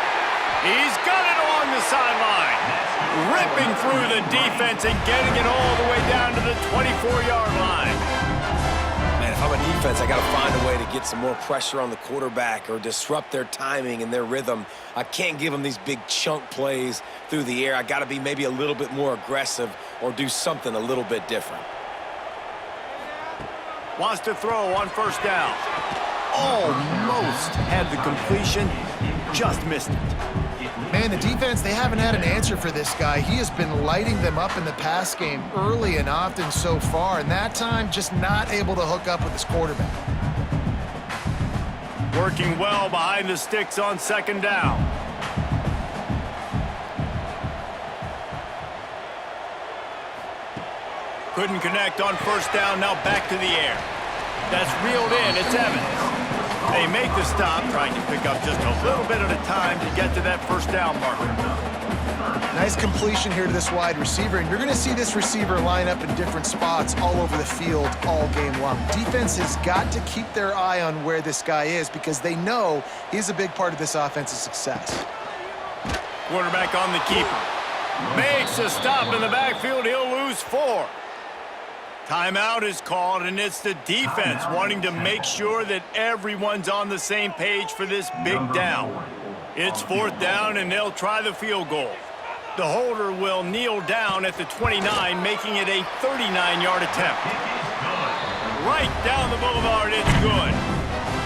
He's got it along the sideline. Ripping through the defense and getting it all the way down to the 24-yard line. Man, if I'm a defense, I got to find a way to get some more pressure on the quarterback or disrupt their timing and their rhythm. I can't give them these big chunk plays through the air. I got to be maybe a little bit more aggressive or do something a little bit different. Wants to throw on first down. Almost had the completion, just missed it. Man, the defense, they haven't had an answer for this guy. He has been lighting them up in the pass game early and often so far, and that time just not able to hook up with his quarterback. Working well behind the sticks on second down. Couldn't connect on first down, now back to the air. That's reeled in, it's Evans. They make the stop, trying to pick up just a little bit at a time to get to that first down marker. Nice completion here to this wide receiver, and you're going to see this receiver line up in different spots all over the field all game long. Defense has got to keep their eye on where this guy is because they know he's a big part of this offense's success. Quarterback on the keeper. Makes a stop in the backfield, he'll lose 4. Timeout is called, and it's the defense wanting to make sure that everyone's on the same page for this big down. It's fourth down, and they'll try the field goal. The holder will kneel down at the 29, making it a 39-yard attempt. Right down the boulevard, it's good.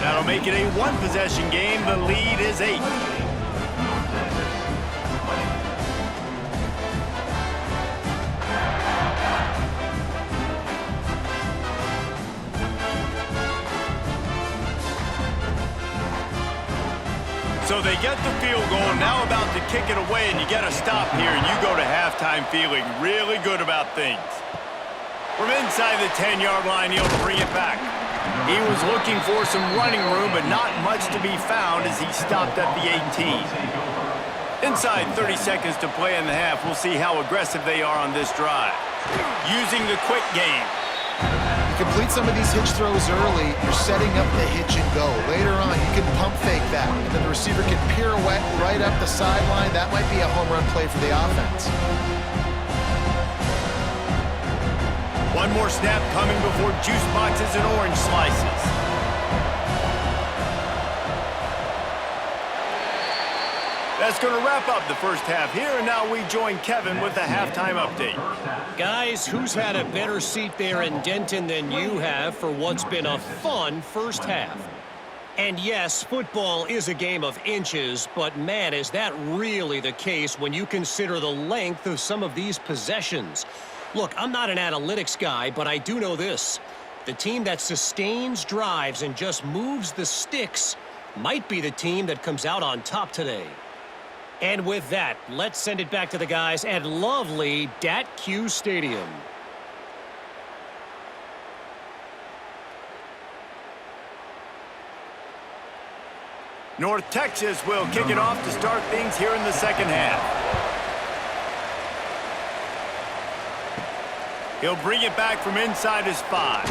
That'll make it a one-possession game. The lead is 8. So they get the field goal, now about to kick it away, and you get a stop here, and you go to halftime feeling really good about things. From inside the 10-yard line, he'll bring it back. He was looking for some running room, but not much to be found as he stopped at the 18. Inside 30 seconds to play in the half. We'll see how aggressive they are on this drive. Using the quick game. You complete some of these hitch throws early, you're setting up the hitch and go. Later on, you can pump fake that, and then the receiver can pirouette right up the sideline. That might be a home run play for the offense. One more snap coming before juice boxes and orange slices. That's going to wrap up the first half here, and now we join Kevin with the halftime update. Guys, who's had a better seat there in Denton than you have for what's been a fun first half? And yes, football is a game of inches, but man, is that really the case when you consider the length of some of these possessions. Look, I'm not an analytics guy, but I do know this. The team that sustains drives and just moves the sticks might be the team that comes out on top today. And with that, let's send it back to the guys at lovely Dat-Q Stadium. North Texas will kick it off to start things here in the second half. He'll bring it back from inside his 5.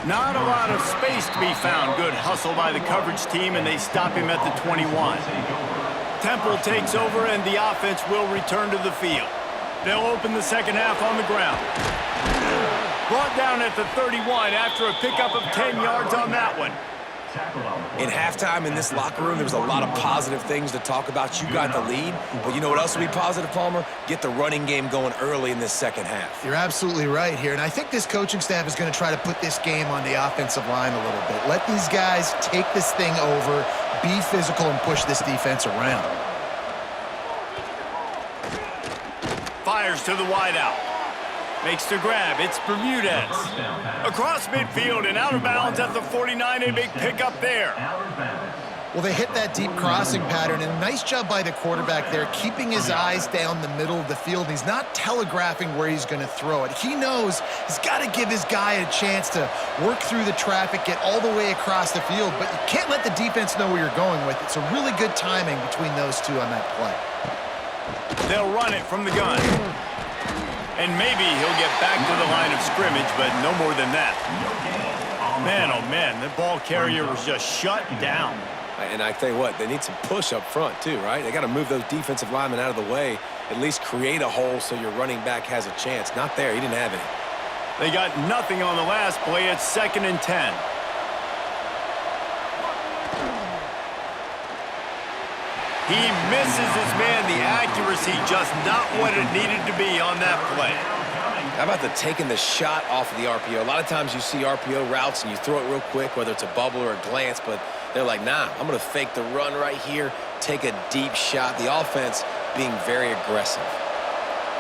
Not a lot of space to be found. Good hustle by the coverage team, and they stop him at the 21. Temple takes over, and the offense will return to the field. They'll open the second half on the ground. Brought down at the 31 after a pickup of 10 yards on that one. In halftime in this locker room, there was a lot of positive things to talk about. You got the lead, but you know what else would be positive, Palmer? Get the running game going early in this second half. You're absolutely right here, and I think this coaching staff is going to try to put this game on the offensive line a little bit. Let these guys take this thing over, be physical, and push this defense around. Fires to the wideout. Makes the grab. It's Bermudez. Across midfield and out of bounds at the 49. A big pickup there. Well, they hit that deep crossing pattern, and a nice job by the quarterback there, keeping his eyes down the middle of the field. He's not telegraphing where he's going to throw it. He knows he's got to give his guy a chance to work through the traffic, get all the way across the field, but you can't let the defense know where you're going with it. So really good timing between those two on that play. They'll run it from the gun. And maybe he'll get back to the line of scrimmage, but no more than that. Man, oh man, the ball carrier was just shut down. And I tell you what, they need some push up front too, right? They got to move those defensive linemen out of the way, at least create a hole so your running back has a chance. Not there. He didn't have any. They got nothing on the last play. It's 2nd and 10. He misses his man. The accuracy just not what it needed to be on that play. How about the taking the shot off of the RPO? A lot of times you see RPO routes and you throw it real quick, whether it's a bubble or a glance, but they're like, nah, I'm going to fake the run right here, take a deep shot. The offense being very aggressive.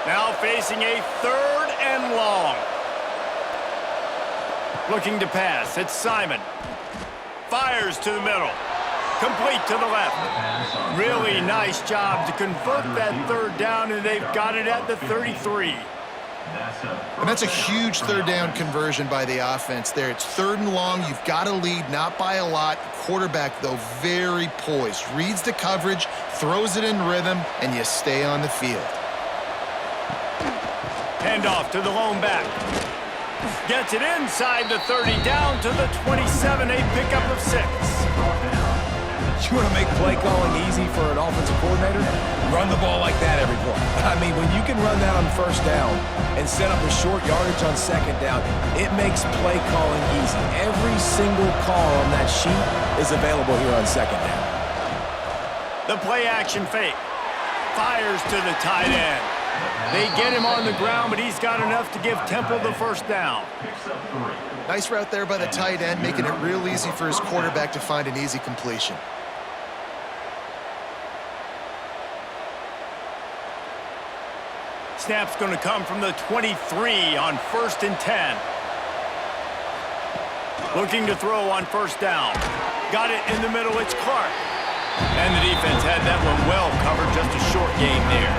Now facing a 3rd and long. Looking to pass. It's Simon. Fires to the middle. Complete to the left. Really nice job to convert that 3rd down, and they've got it at the 33. And that's a huge 3rd down conversion by the offense there. It's 3rd and long. You've got a lead, not by a lot. Quarterback, though, very poised. Reads the coverage, throws it in rhythm, and you stay on the field. Handoff to the lone back. Gets it inside the 30, down to the 27, a pickup of 6. You want to make play calling easy for an offensive coordinator? Run the ball like that every play. I mean, when you can run that on 1st down and set up a short yardage on 2nd down, it makes play calling easy. Every single call on that sheet is available here on 2nd down. The play action fake. Fires to the tight end. They get him on the ground, but he's got enough to give Temple the 1st down. Nice route there by the tight end, making it real easy for his quarterback to find an easy completion. Snap's going to come from the 23 on 1st and 10. Looking to throw on 1st down. Got it in the middle. It's Clark. And the defense had that one well covered. Just a short game there.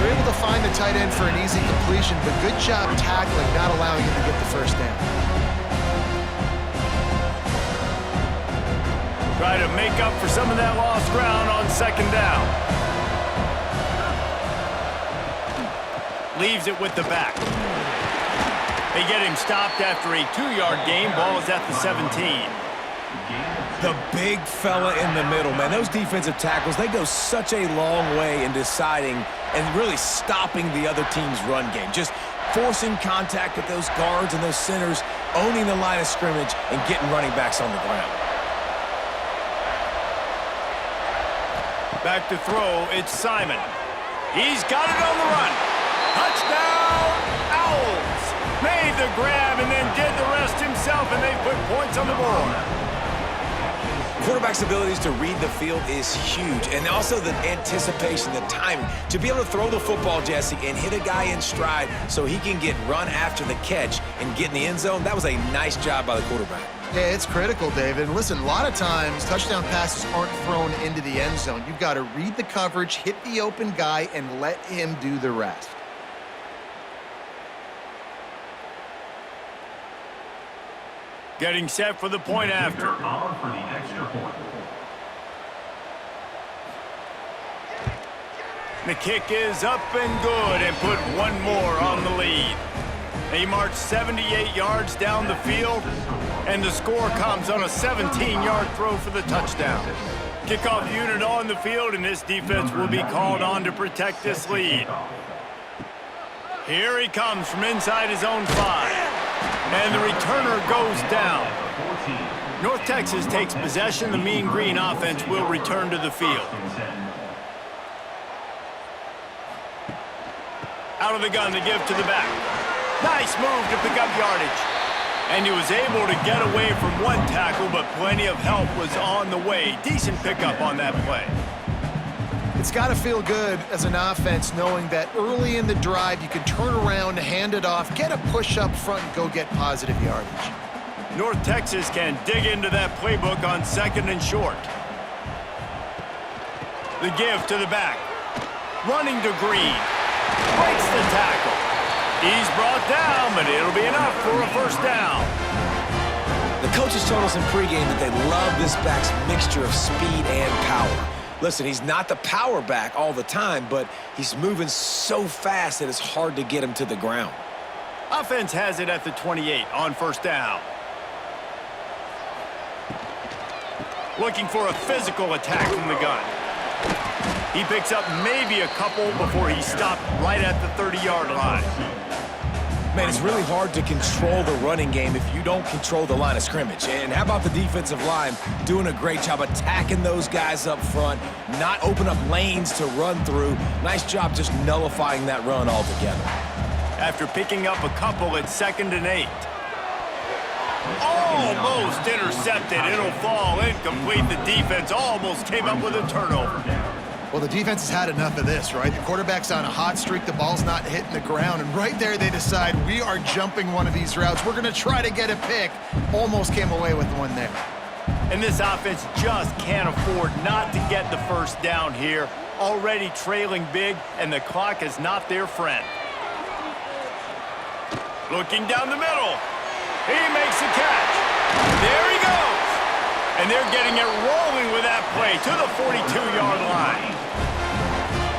They're able to find the tight end for an easy completion, but good job tackling, not allowing him to get the 1st down. Try to make up for some of that lost ground on 2nd down. leaves it with the back. They get him stopped after a 2-yard gain. Ball is at the 17. The big fella in the middle, man. Those defensive tackles, they go such a long way in deciding and really stopping the other team's run game. Just forcing contact with those guards and those centers, owning the line of scrimmage, and getting running backs on the ground. Back to throw, it's Simon. He's got it on the run. Touchdown, Owls. Made the grab and then did the rest himself, and they put points on the board. Quarterback's abilities to read the field is huge, and also the anticipation, the timing. To be able to throw the football, Jesse, and hit a guy in stride so he can get run after the catch and get in the end zone, that was a nice job by the quarterback. Yeah, it's critical, David. And listen, a lot of times touchdown passes aren't thrown into the end zone. You've got to read the coverage, hit the open guy, and let him do the rest. Getting set for the point after. For the extra point. The kick is up and good and put one more on the lead. They march 78 yards down the field, and the score comes on a 17-yard throw for the touchdown. Kickoff unit on the field, and this defense will be called on to protect this lead. Here he comes from inside his own 5. And the returner goes down. North Texas takes possession. The Mean Green offense will return to the field. Out of the gun to give to the back. Nice move to pick up yardage. And he was able to get away from one tackle, but plenty of help was on the way. Decent pickup on that play. It's got to feel good as an offense knowing that early in the drive you can turn around, hand it off, get a push up front, and go get positive yardage. North Texas can dig into that playbook on 2nd and short. The give to the back. Running to Green. Breaks the tackle. He's brought down, but it'll be enough for a first down. The coaches told us in pregame that they love this back's mixture of speed and power. Listen, he's not the power back all the time, but he's moving so fast that it's hard to get him to the ground. Offense has it at the 28 on first down. Looking for a physical attack from the gun. He picks up maybe a couple before he's stopped right at the 30-yard line. Man, it's really hard to control the running game if you don't control the line of scrimmage. And how about the defensive line doing a great job attacking those guys up front, not open up lanes to run through. Nice job just nullifying that run altogether. After picking up a couple at 2nd and 8. Almost intercepted. It'll fall incomplete. The defense almost came up with a turnover. Well, the defense has had enough of this, right? The quarterback's on a hot streak. The ball's not hitting the ground. And right there, they decide, we are jumping one of these routes. We're going to try to get a pick. Almost came away with one there. And this offense just can't afford not to get the first down here. Already trailing big, and the clock is not their friend. Looking down the middle. He makes the catch. There he goes. And they're getting it rolling with that play to the 42-yard line.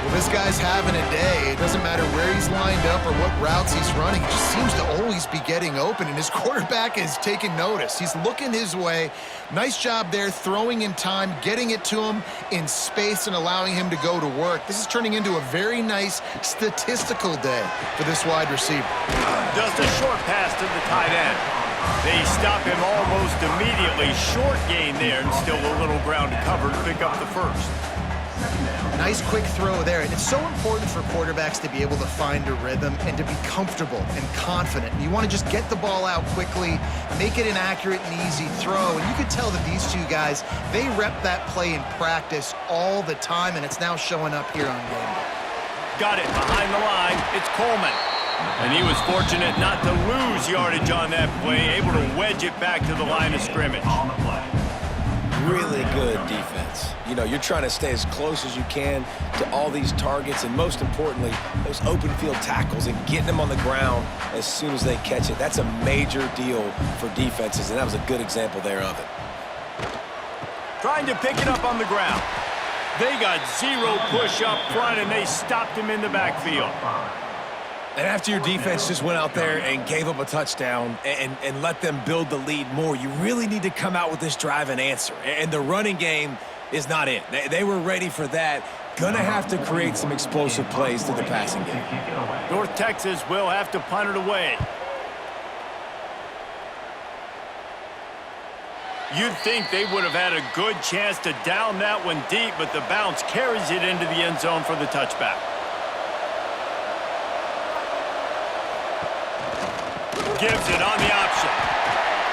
Well, this guy's having a day. It doesn't matter where he's lined up or what routes he's running. He just seems to always be getting open, and his quarterback is taking notice. He's looking his way. Nice job there, throwing in time, getting it to him in space and allowing him to go to work. This is turning into a very nice statistical day for this wide receiver. Just a short pass to the tight end. They stop him almost immediately. Short gain there, and still a little ground to cover to pick up the first. Nice quick throw there. And it's so important for quarterbacks to be able to find a rhythm and to be comfortable and confident. You want to just get the ball out quickly, make it an accurate and easy throw. And you could tell that these two guys, they rep that play in practice all the time, and it's now showing up here on game day. Got it behind the line. It's Coleman. And he was fortunate not to lose yardage on that play, able to wedge it back to the line of scrimmage. Really good defense. You know, you're trying to stay as close as you can to all these targets, and most importantly, those open field tackles and getting them on the ground as soon as they catch it. That's a major deal for defenses, and that was a good example there of it. Trying to pick it up on the ground. They got zero push up front, and they stopped him in the backfield. And after your defense just went out there and gave up a touchdown and let them build the lead more, you really need to come out with this drive and answer. And the running game is not it. They were ready for that. Gonna have to create some explosive plays through the passing game. North Texas will have to punt it away. You'd think they would have had a good chance to down that one deep, but the bounce carries it into the end zone for the touchback. Gives it on the option.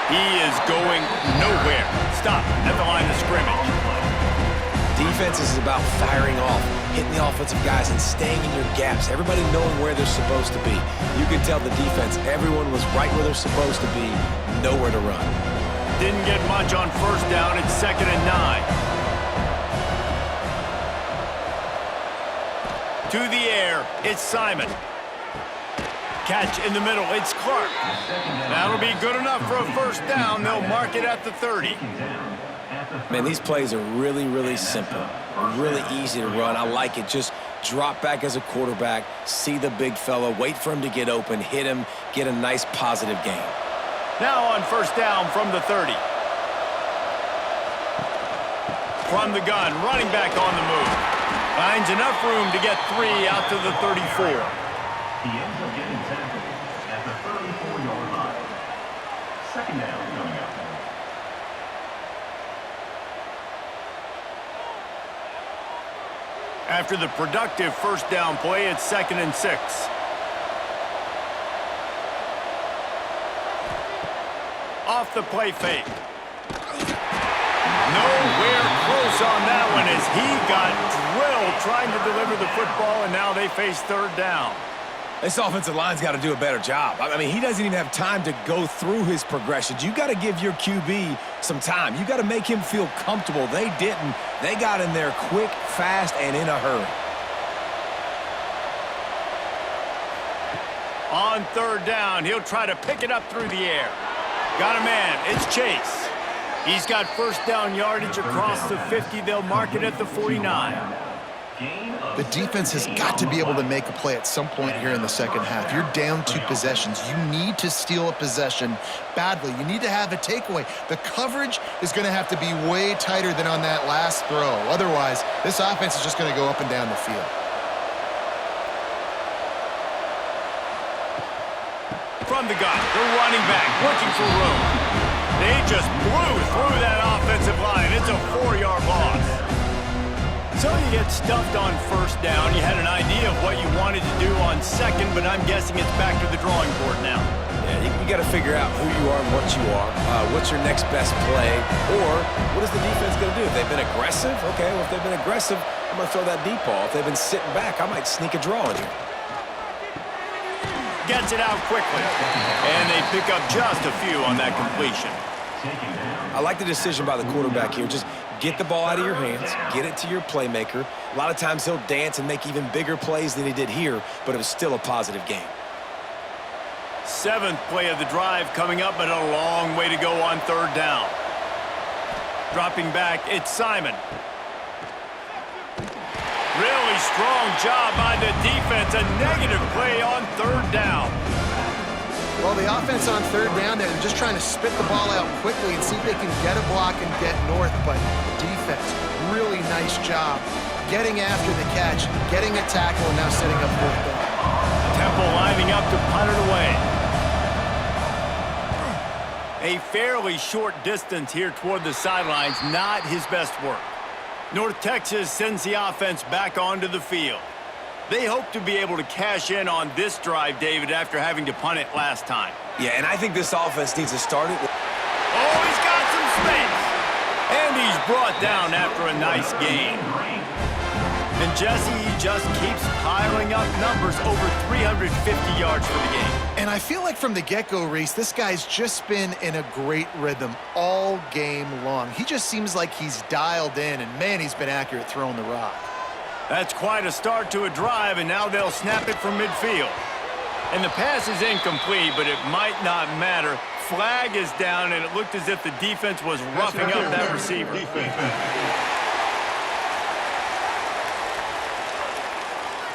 He is going nowhere. Stop at the line of scrimmage. Defense is about firing off, hitting the offensive guys and staying in your gaps. Everybody knowing where they're supposed to be. You can tell the defense, everyone was right where they're supposed to be, nowhere to run. Didn't get much on first down. It's 2nd and 9. To the air, it's Simon. Catch in the middle, it's Clark. That'll be good enough for a first down. They'll mark it at the 30. Man, these plays are really, really simple. Really easy to run. I like it. Just drop back as a quarterback, see the big fella, wait for him to get open, hit him, get a nice positive gain. Now on first down from the 30. From the gun, running back on the move. Finds enough room to get 3 out to the 34. He ends up getting tackled at the 34-yard line. 2nd down coming up. After the productive first down play, it's 2nd and 6. Off the play fake. Nowhere close on that one as he got drilled trying to deliver the football, and now they face 3rd down. This offensive line's got to do a better job. I mean, he doesn't even have time to go through his progressions. You got to give your QB some time. You got to make him feel comfortable. They didn't. They got in there quick, fast, and in a hurry. On 3rd down, he'll try to pick it up through the air. Got a man. It's Chase. He's got first down yardage across the 50. They'll mark it at the 49. The defense has got to be able to make a play at some point here in the second half. You're down 2 possessions. You need to steal a possession badly. You need to have a takeaway. The coverage is going to have to be way tighter than on that last throw. Otherwise, this offense is just going to go up and down the field. From the gun, the running back looking for room. They just blew through that offensive line. It's a 4-yard loss. So you get stuffed on first down. You had an idea of what you wanted to do on second, but I'm guessing it's back to the drawing board now. Yeah, you got to figure out who you are and what you are. What's your next best play? Or what is the defense going to do? If they've been aggressive, okay, well, if they've been aggressive, I'm going to throw that deep ball. If they've been sitting back, I might sneak a draw in here. Gets it out quickly. And they pick up just a few on that completion. I like the decision by the quarterback here. Just get the ball out of your hands, get it to your playmaker. A lot of times he'll dance and make even bigger plays than he did here, but it was still a positive game. 7th play of the drive coming up, but a long way to go on 3rd down. Dropping back, it's Simon. Really strong job by the defense. A negative play on 3rd down. Well, the offense on 3rd down, they're just trying to spit the ball out quickly and see if they can get a block and get north. But the defense, really nice job getting after the catch, getting a tackle, and now setting up 4th down. Temple lining up to punt it away. A fairly short distance here toward the sidelines, not his best work. North Texas sends the offense back onto the field. They hope to be able to cash in on this drive, David, after having to punt it last time. Yeah, and I think this offense needs to start it. Oh, he's got some space. And he's brought down after a nice gain. And Jesse, he just keeps piling up numbers, over 350 yards for the game. And I feel like from the get-go, Reese, this guy's just been in a great rhythm all game long. He just seems like he's dialed in, and man, he's been accurate throwing the rock. That's quite a start to a drive, and now they'll snap it from midfield. And the pass is incomplete, but it might not matter. Flag is down, and it looked as if the defense was roughing up that receiver.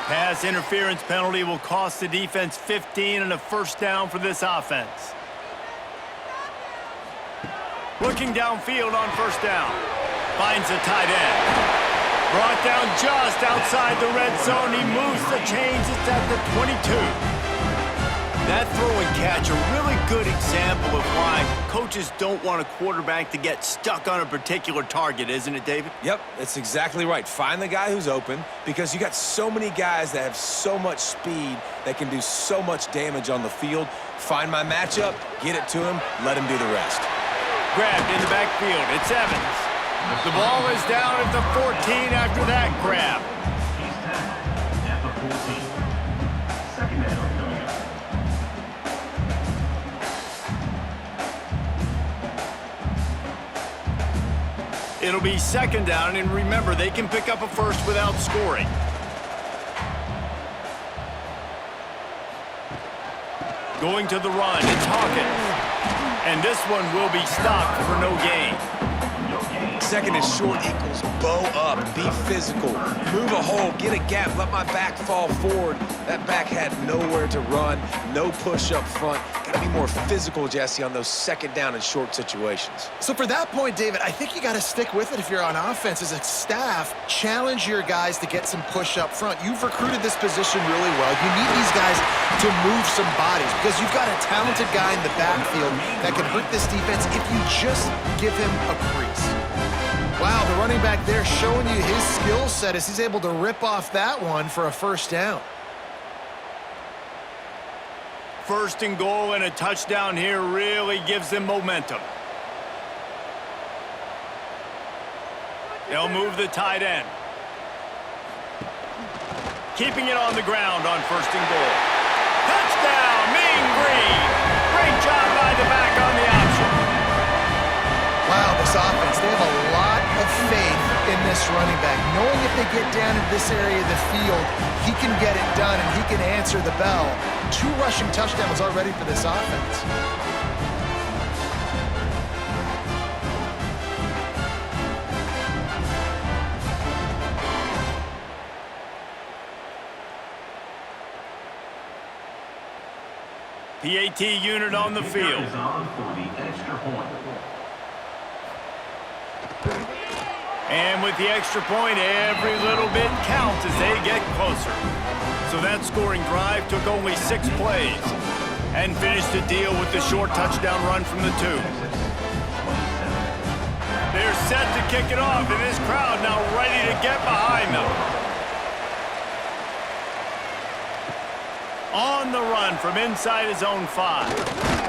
Pass interference penalty will cost the defense 15 and a first down for this offense. Looking downfield on first down. Finds the tight end. Brought down just outside the red zone. He moves the chains. It's at the 22. That throw and catch, a really good example of why coaches don't want a quarterback to get stuck on a particular target, isn't it, David? Yep, that's exactly right. Find the guy who's open because you got so many guys that have so much speed that can do so much damage on the field. Find my matchup, get it to him, let him do the rest. Grabbed in the backfield. It's Evans. The ball is down at the 14 after that grab. He's tackled at the 14. Second down coming up. It'll be second down, and remember, they can pick up a first without scoring. Going to the run, it's Hawkins. And this one will be stopped for no gain. Second and short equals bow up, be physical, move a hole, get a gap, let my back fall forward. That back had nowhere to run, no push up front. Got to be more physical, Jesse, on those second down and short situations. So for that point, David, I think you got to stick with it if you're on offense. As a staff, challenge your guys to get some push up front. You've recruited this position really well. You need these guys to move some bodies because you've got a talented guy in the backfield that can hurt this defense if you just give him a crease. Wow, the running back there showing you his skill set as he's able to rip off that one for a first down. First and goal and a touchdown here really gives them momentum. They'll move the tight end. Keeping it on the ground on first and goal. Touchdown, Mean Green. Great job by the back on the option. Wow, this offense, they have a lot of faith in this running back. Knowing if they get down in this area of the field, he can get it done and he can answer the bell. 2 rushing touchdowns already for this offense. PAT unit on the field. Is on for the extra point. And with the extra point, every little bit counts as they get closer. So that scoring drive took only 6 plays and finished the deal with the short touchdown run from the 2. They're set to kick it off, and this crowd now ready to get behind them. On the run from inside his own 5.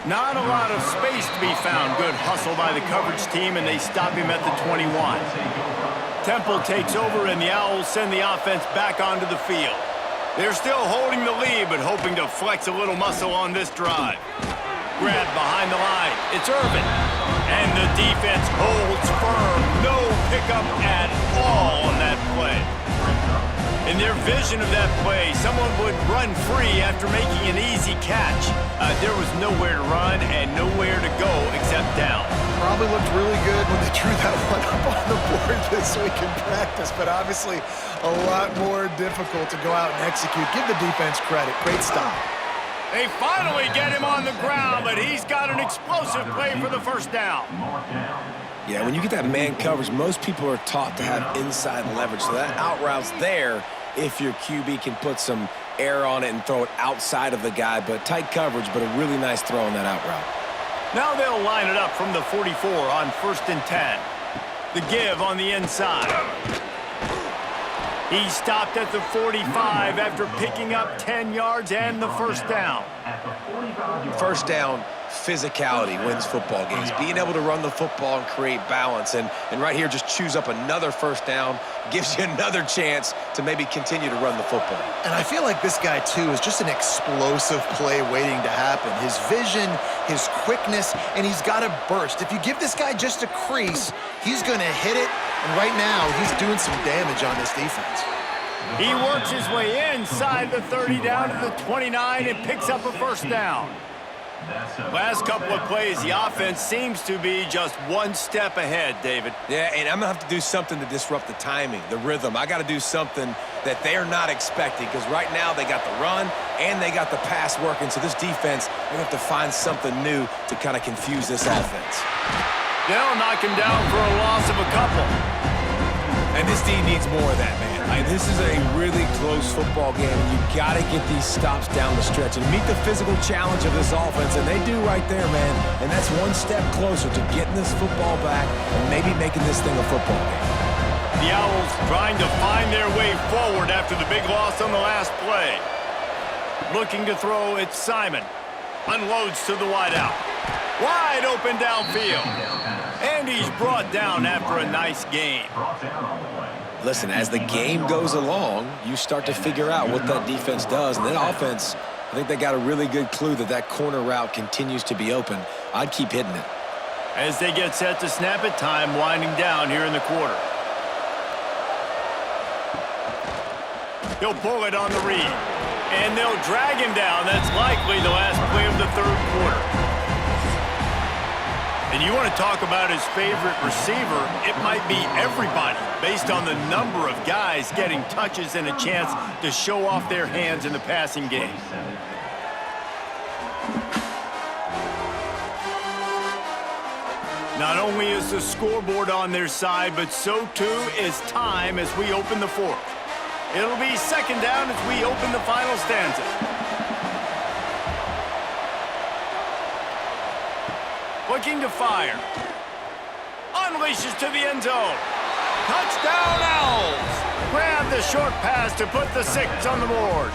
Not a lot of space to be found. Good hustle by the coverage team, and they stop him at the 21. Temple takes over, and the Owls send the offense back onto the field. They're still holding the lead, but hoping to flex a little muscle on this drive. Grabbed behind the line. It's Irvin. And the defense holds firm. No pickup at all on that play. In their vision of that play, someone would run free after making an easy catch. There was nowhere to run and nowhere to go except down. Probably looked really good when they drew that one up on the board this week in practice, but obviously a lot more difficult to go out and execute. Give the defense credit. Great stop. They finally get him on the ground, but he's got an explosive play for the first down. Yeah, when you get that man coverage, most people are taught to have inside leverage. So that out route's there if your QB can put some air on it and throw it outside of the guy. But tight coverage, but a really nice throw on that out route. Now they'll line it up from the 44 on 1st and 10. The give on the inside. He stopped at the 45 after picking up 10 yards and the first down. First down, physicality wins football games. Being able to run the football and create balance. And right here, just choose up another first down, gives you another chance to maybe continue to run the football. And I feel like this guy, too, is just an explosive play waiting to happen. His vision, his quickness, and he's got a burst. If you give this guy just a crease, he's going to hit it. And right now, he's doing some damage on this defense. He works his way inside the 30 down to the 29 and picks up a first down. Last couple of plays, the offense seems to be just one step ahead, David. Yeah, and I'm going to have to do something to disrupt the timing, the rhythm. I got to do something that they're not expecting because right now they got the run and they got the pass working. So this defense, they have to find something new to kind of confuse this offense. They'll knock him down for a loss of a couple. And this team needs more of that, man. This is a really close football game. You got to get these stops down the stretch and meet the physical challenge of this offense, and they do right there, man. And that's one step closer to getting this football back and maybe making this thing a football game. The Owls trying to find their way forward after the big loss on the last play. Looking to throw, it's Simon. Unloads to the wideout. Wide open downfield. And he's brought down after a nice gain. Listen, as the game goes along, you start to figure out what that defense does. And that offense, I think they got a really good clue that that corner route continues to be open. I'd keep hitting it. As they get set to snap it, time winding down here in the quarter. He'll pull it on the read. And they'll drag him down. That's likely the last play of the third quarter. And you want to talk about his favorite receiver, it might be everybody based on the number of guys getting touches and a chance to show off their hands in the passing game. Not only is the scoreboard on their side, but so too is time as we open the fourth. It'll be second down as we open the final stanza. Looking to fire. Unleashes to the end zone. Touchdown Owls! Grab the short pass to put the 6 on the board.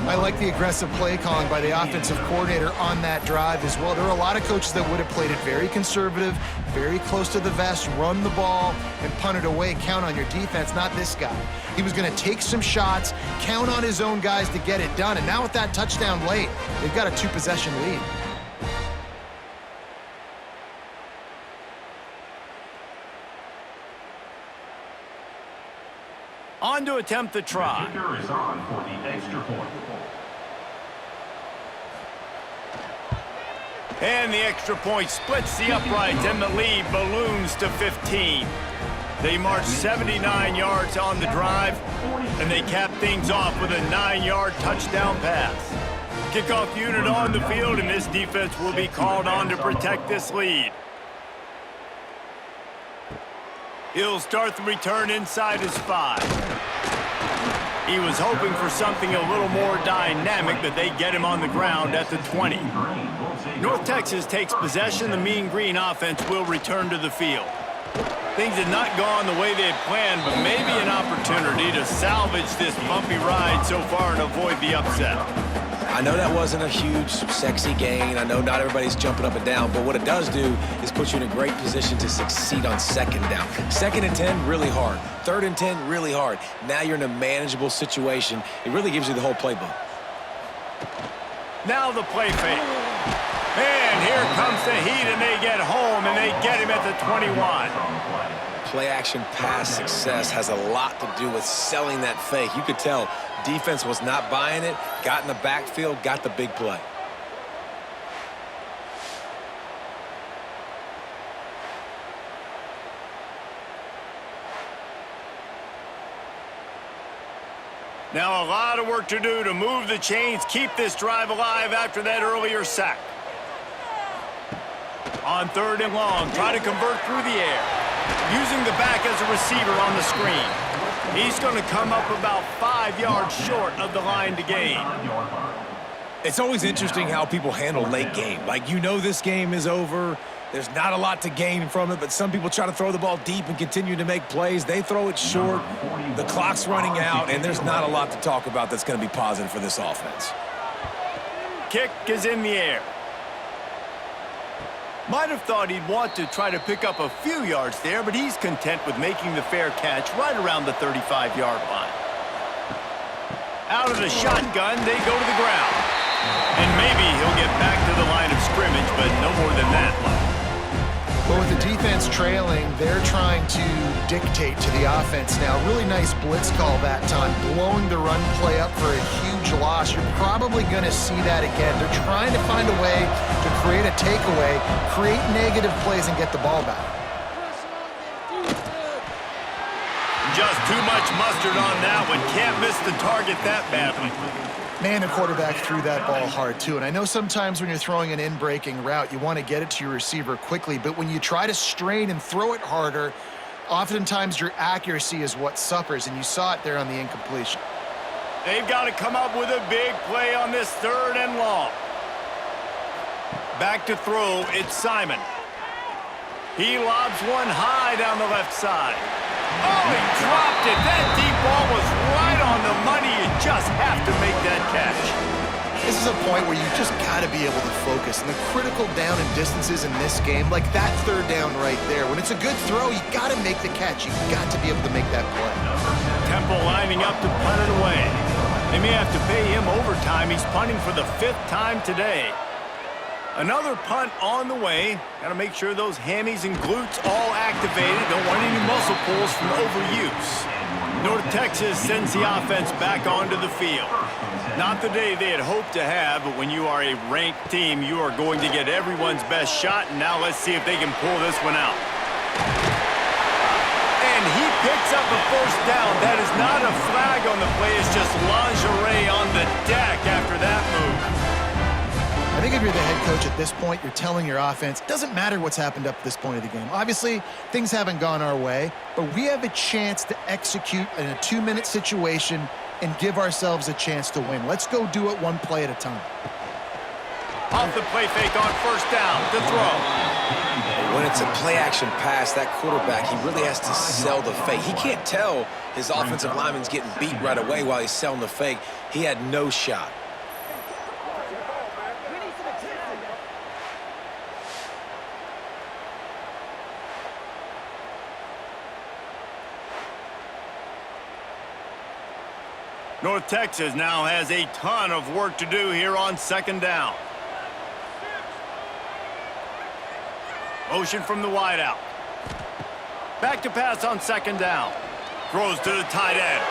I like the aggressive play calling by the offensive coordinator on that drive as well. There are a lot of coaches that would have played it very conservative, very close to the vest, run the ball, and punt it away. Count on your defense, not this guy. He was going to take some shots, count on his own guys to get it done. And now with that touchdown late, they've got a 2-possession lead. On to attempt the try. The kicker is on for the extra point. And the extra point splits the uprights, and the lead balloons to 15. They march 79 yards on the drive, and they cap things off with a 9-yard touchdown pass. Kickoff unit on the field, and this defense will be called on to protect this lead. He'll start the return inside his 5. He was hoping for something a little more dynamic, but they get him on the ground at the 20. North Texas takes possession. The Mean Green offense will return to the field. Things had not gone the way they had planned, but maybe an opportunity to salvage this bumpy ride so far and avoid the upset. I know that wasn't a huge, sexy gain. I know not everybody's jumping up and down, but what it does do is put you in a great position to succeed on second down. 2nd and 10, really hard. 3rd and 10, really hard. Now you're in a manageable situation. It really gives you the whole playbook. Now the play fake. And here comes the heat, and they get home, and they get him at the 21. Play-action pass success has a lot to do with selling that fake. You could tell defense was not buying it, got in the backfield, got the big play. Now a lot of work to do to move the chains, keep this drive alive after that earlier sack. On 3rd and long, try to convert through the air. Using the back as a receiver on the screen. He's going to come up about 5 yards short of the line to gain. It's always interesting how people handle late game. Like, you know this game is over. There's not a lot to gain from it, but some people try to throw the ball deep and continue to make plays. They throw it short. The clock's running out, and there's not a lot to talk about that's going to be positive for this offense. Kick is in the air. Might have thought he'd want to try to pick up a few yards there, but he's content with making the fair catch right around the 35-yard line. Out of the shotgun, they go to the ground. And maybe he'll get back to the line of scrimmage, but no more than that. But with the defense defense trailing, they're trying to dictate to the offense now. Really nice blitz call that time, blowing the run play up for a huge loss. You're probably going to see that again. They're trying to find a way to create a takeaway, create negative plays, and get the ball back. Just too much mustard on that one. Can't miss the target that badly. Man, the quarterback threw that ball hard, too. And I know sometimes when you're throwing an in-breaking route, you want to get it to your receiver quickly. But when you try to strain and throw it harder, oftentimes your accuracy is what suffers. And you saw it there on the incompletion. They've got to come up with a big play on this 3rd and long. Back to throw, it's Simon. He lobs one high down the left side. Oh, he dropped it. That deep ball was right on the money. You just have to make that catch. This is a point where you just got to be able to focus. And the critical down and distances in this game, like that 3rd down right there, when it's a good throw, you got to make the catch. You got to be able to make that play. Temple lining up to punt it away. They may have to pay him overtime. He's punting for the 5th time today. Another punt on the way. Got to make sure those hammies and glutes all activated. Don't want any muscle pulls from overuse. North Texas sends the offense back onto the field. Not the day they had hoped to have, but when you are a ranked team, you are going to get everyone's best shot. And now let's see if they can pull this one out. And he picks up a 1st down. That is not a flag on the play. It's just lingerie on the deck after that move. I think if you're the head coach at this point, you're telling your offense, it doesn't matter what's happened up to this point of the game. Obviously, things haven't gone our way, but we have a chance to execute in a 2-minute situation and give ourselves a chance to win. Let's go do it one play at a time. Off the play fake on 1st down, the throw. When it's a play-action pass, that quarterback, he really has to sell the fake. He can't tell his offensive lineman's getting beat right away while he's selling the fake. He had no shot. North Texas now has a ton of work to do here on 2nd down. Motion from the wideout. Back to pass on 2nd down. Throws to the tight end.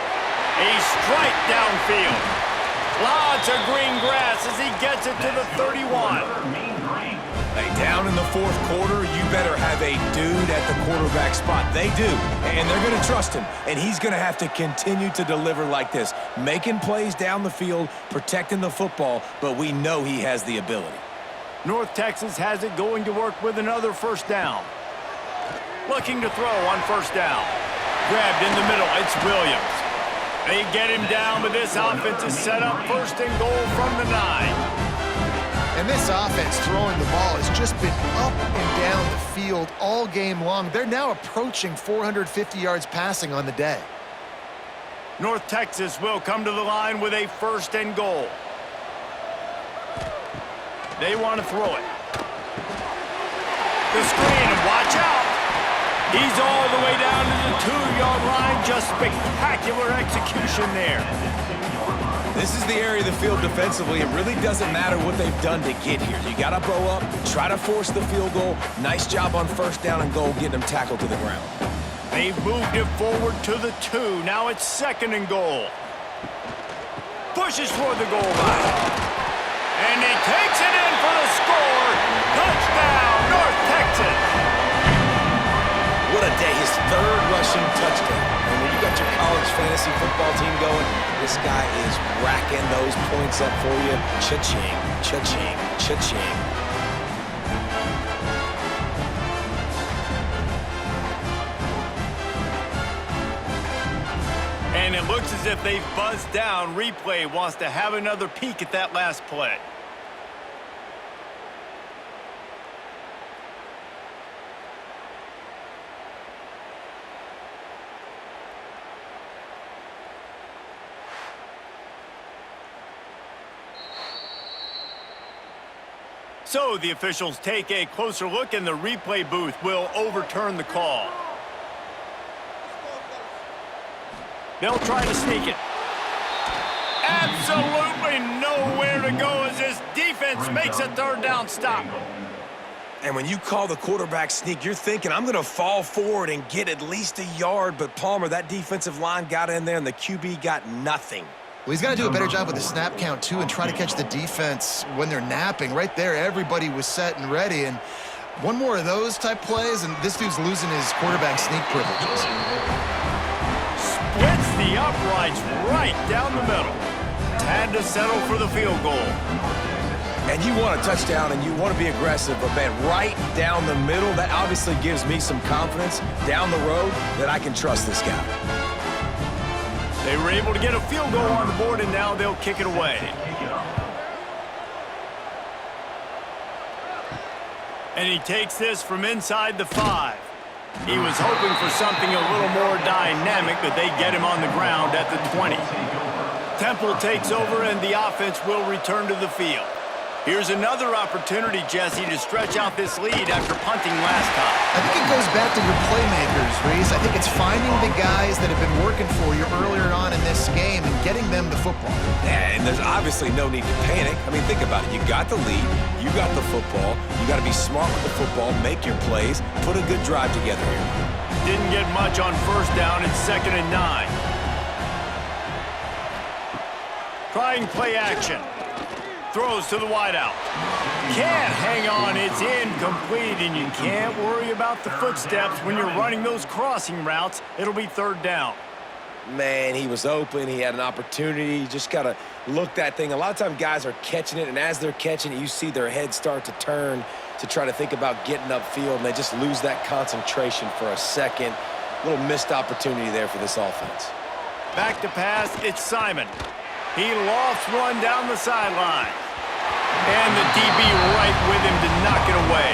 A strike downfield. Lots of green grass as he gets it to the 31. Hey, down in the 4th quarter, you better have a dude at the quarterback spot. They do, and they're going to trust him, and he's going to have to continue to deliver like this, making plays down the field, protecting the football, but we know he has the ability. North Texas has it going to work with another 1st down. Looking to throw on 1st down. Grabbed in the middle, it's Williams. They get him down, but this offense is set up 1st and goal from the 9. And this offense throwing the ball has just been up and down the field all game long. They're now approaching 450 yards passing on the day. North Texas will come to the line with a 1st and goal. They want to throw it. The screen, and watch out. He's all the way down to the 2-yard line. Just spectacular execution there. This is the area of the field defensively. It really doesn't matter what they've done to get here. You got to bow up, try to force the field goal. Nice job on 1st down and goal, getting them tackled to the ground. They've moved it forward to the 2. Now it's 2nd and goal. Pushes toward the goal line. And he takes it in for the score. Touchdown, North Texas. What a day, his 3rd rushing touchdown. And when you got your college fantasy football team going, this guy is racking those points up for you. Cha-ching, cha-ching, cha-ching. And it looks as if they've buzzed down. Replay wants to have another peek at that last play. So the officials take a closer look, and the replay booth will overturn the call. They'll try to sneak it. Absolutely nowhere to go as this defense makes a 3rd down stop. And when you call the quarterback sneak, you're thinking, I'm going to fall forward and get at least a yard. But, Palmer, that defensive line got in there, and the QB got nothing. Well, he's got to do a better job with the snap count, too, and try to catch the defense when they're napping. Right there, everybody was set and ready. And one more of those type plays, and this dude's losing his quarterback sneak privileges. Splits the uprights right down the middle. Had to settle for the field goal. And you want a touchdown and you want to be aggressive, but, man, right down the middle, that obviously gives me some confidence down the road that I can trust this guy. They were able to get a field goal on the board, and now they'll kick it away. And he takes this from inside the 5. He was hoping for something a little more dynamic, but they get him on the ground at the 20. Temple takes over, and the offense will return to the field. Here's another opportunity, Jesse, to stretch out this lead after punting last time. I think it goes back to your playmakers, Reese. I think it's finding the guys that have been working for you earlier on in this game and getting them the football. And there's obviously no need to panic. I mean, think about it. You got the lead. You got the football. You got to be smart with the football, make your plays, put a good drive together here. Didn't get much on first down. It's 2nd and 9. Trying play action. Throws to the wideout. Can't hang on. It's incomplete, and you can't worry about the footsteps when you're running those crossing routes. It'll be 3rd down. Man, he was open. He had an opportunity. You just got to look that thing. A lot of times guys are catching it, and as they're catching it, you see their heads start to turn to try to think about getting upfield, and they just lose that concentration for a second. A little missed opportunity there for this offense. Back to pass. It's Simon. He lofts one down the sideline. And the DB right with him to knock it away.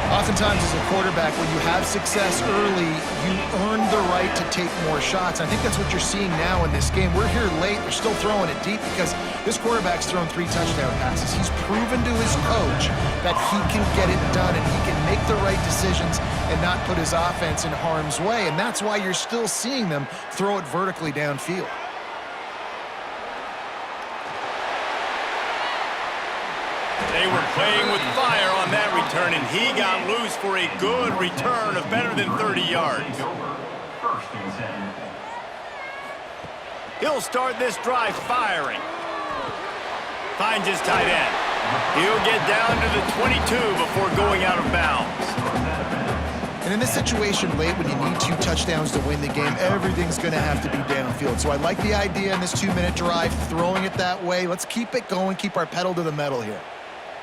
Oftentimes as a quarterback, when you have success early, you earn the right to take more shots. I think that's what you're seeing now in this game. We're here late. They're still throwing it deep because this quarterback's thrown 3 touchdown passes. He's proven to his coach that he can get it done and he can make the right decisions and not put his offense in harm's way. And that's why you're still seeing them throw it vertically downfield. They were playing with fire on that return, and he got loose for a good return of better than 30 yards. He'll start this drive firing. Finds his tight end. He'll get down to the 22 before going out of bounds. And in this situation late, when you need 2 touchdowns to win the game, everything's going to have to be downfield. So I like the idea in this 2-minute drive, throwing it that way. Let's keep it going, keep our pedal to the metal here.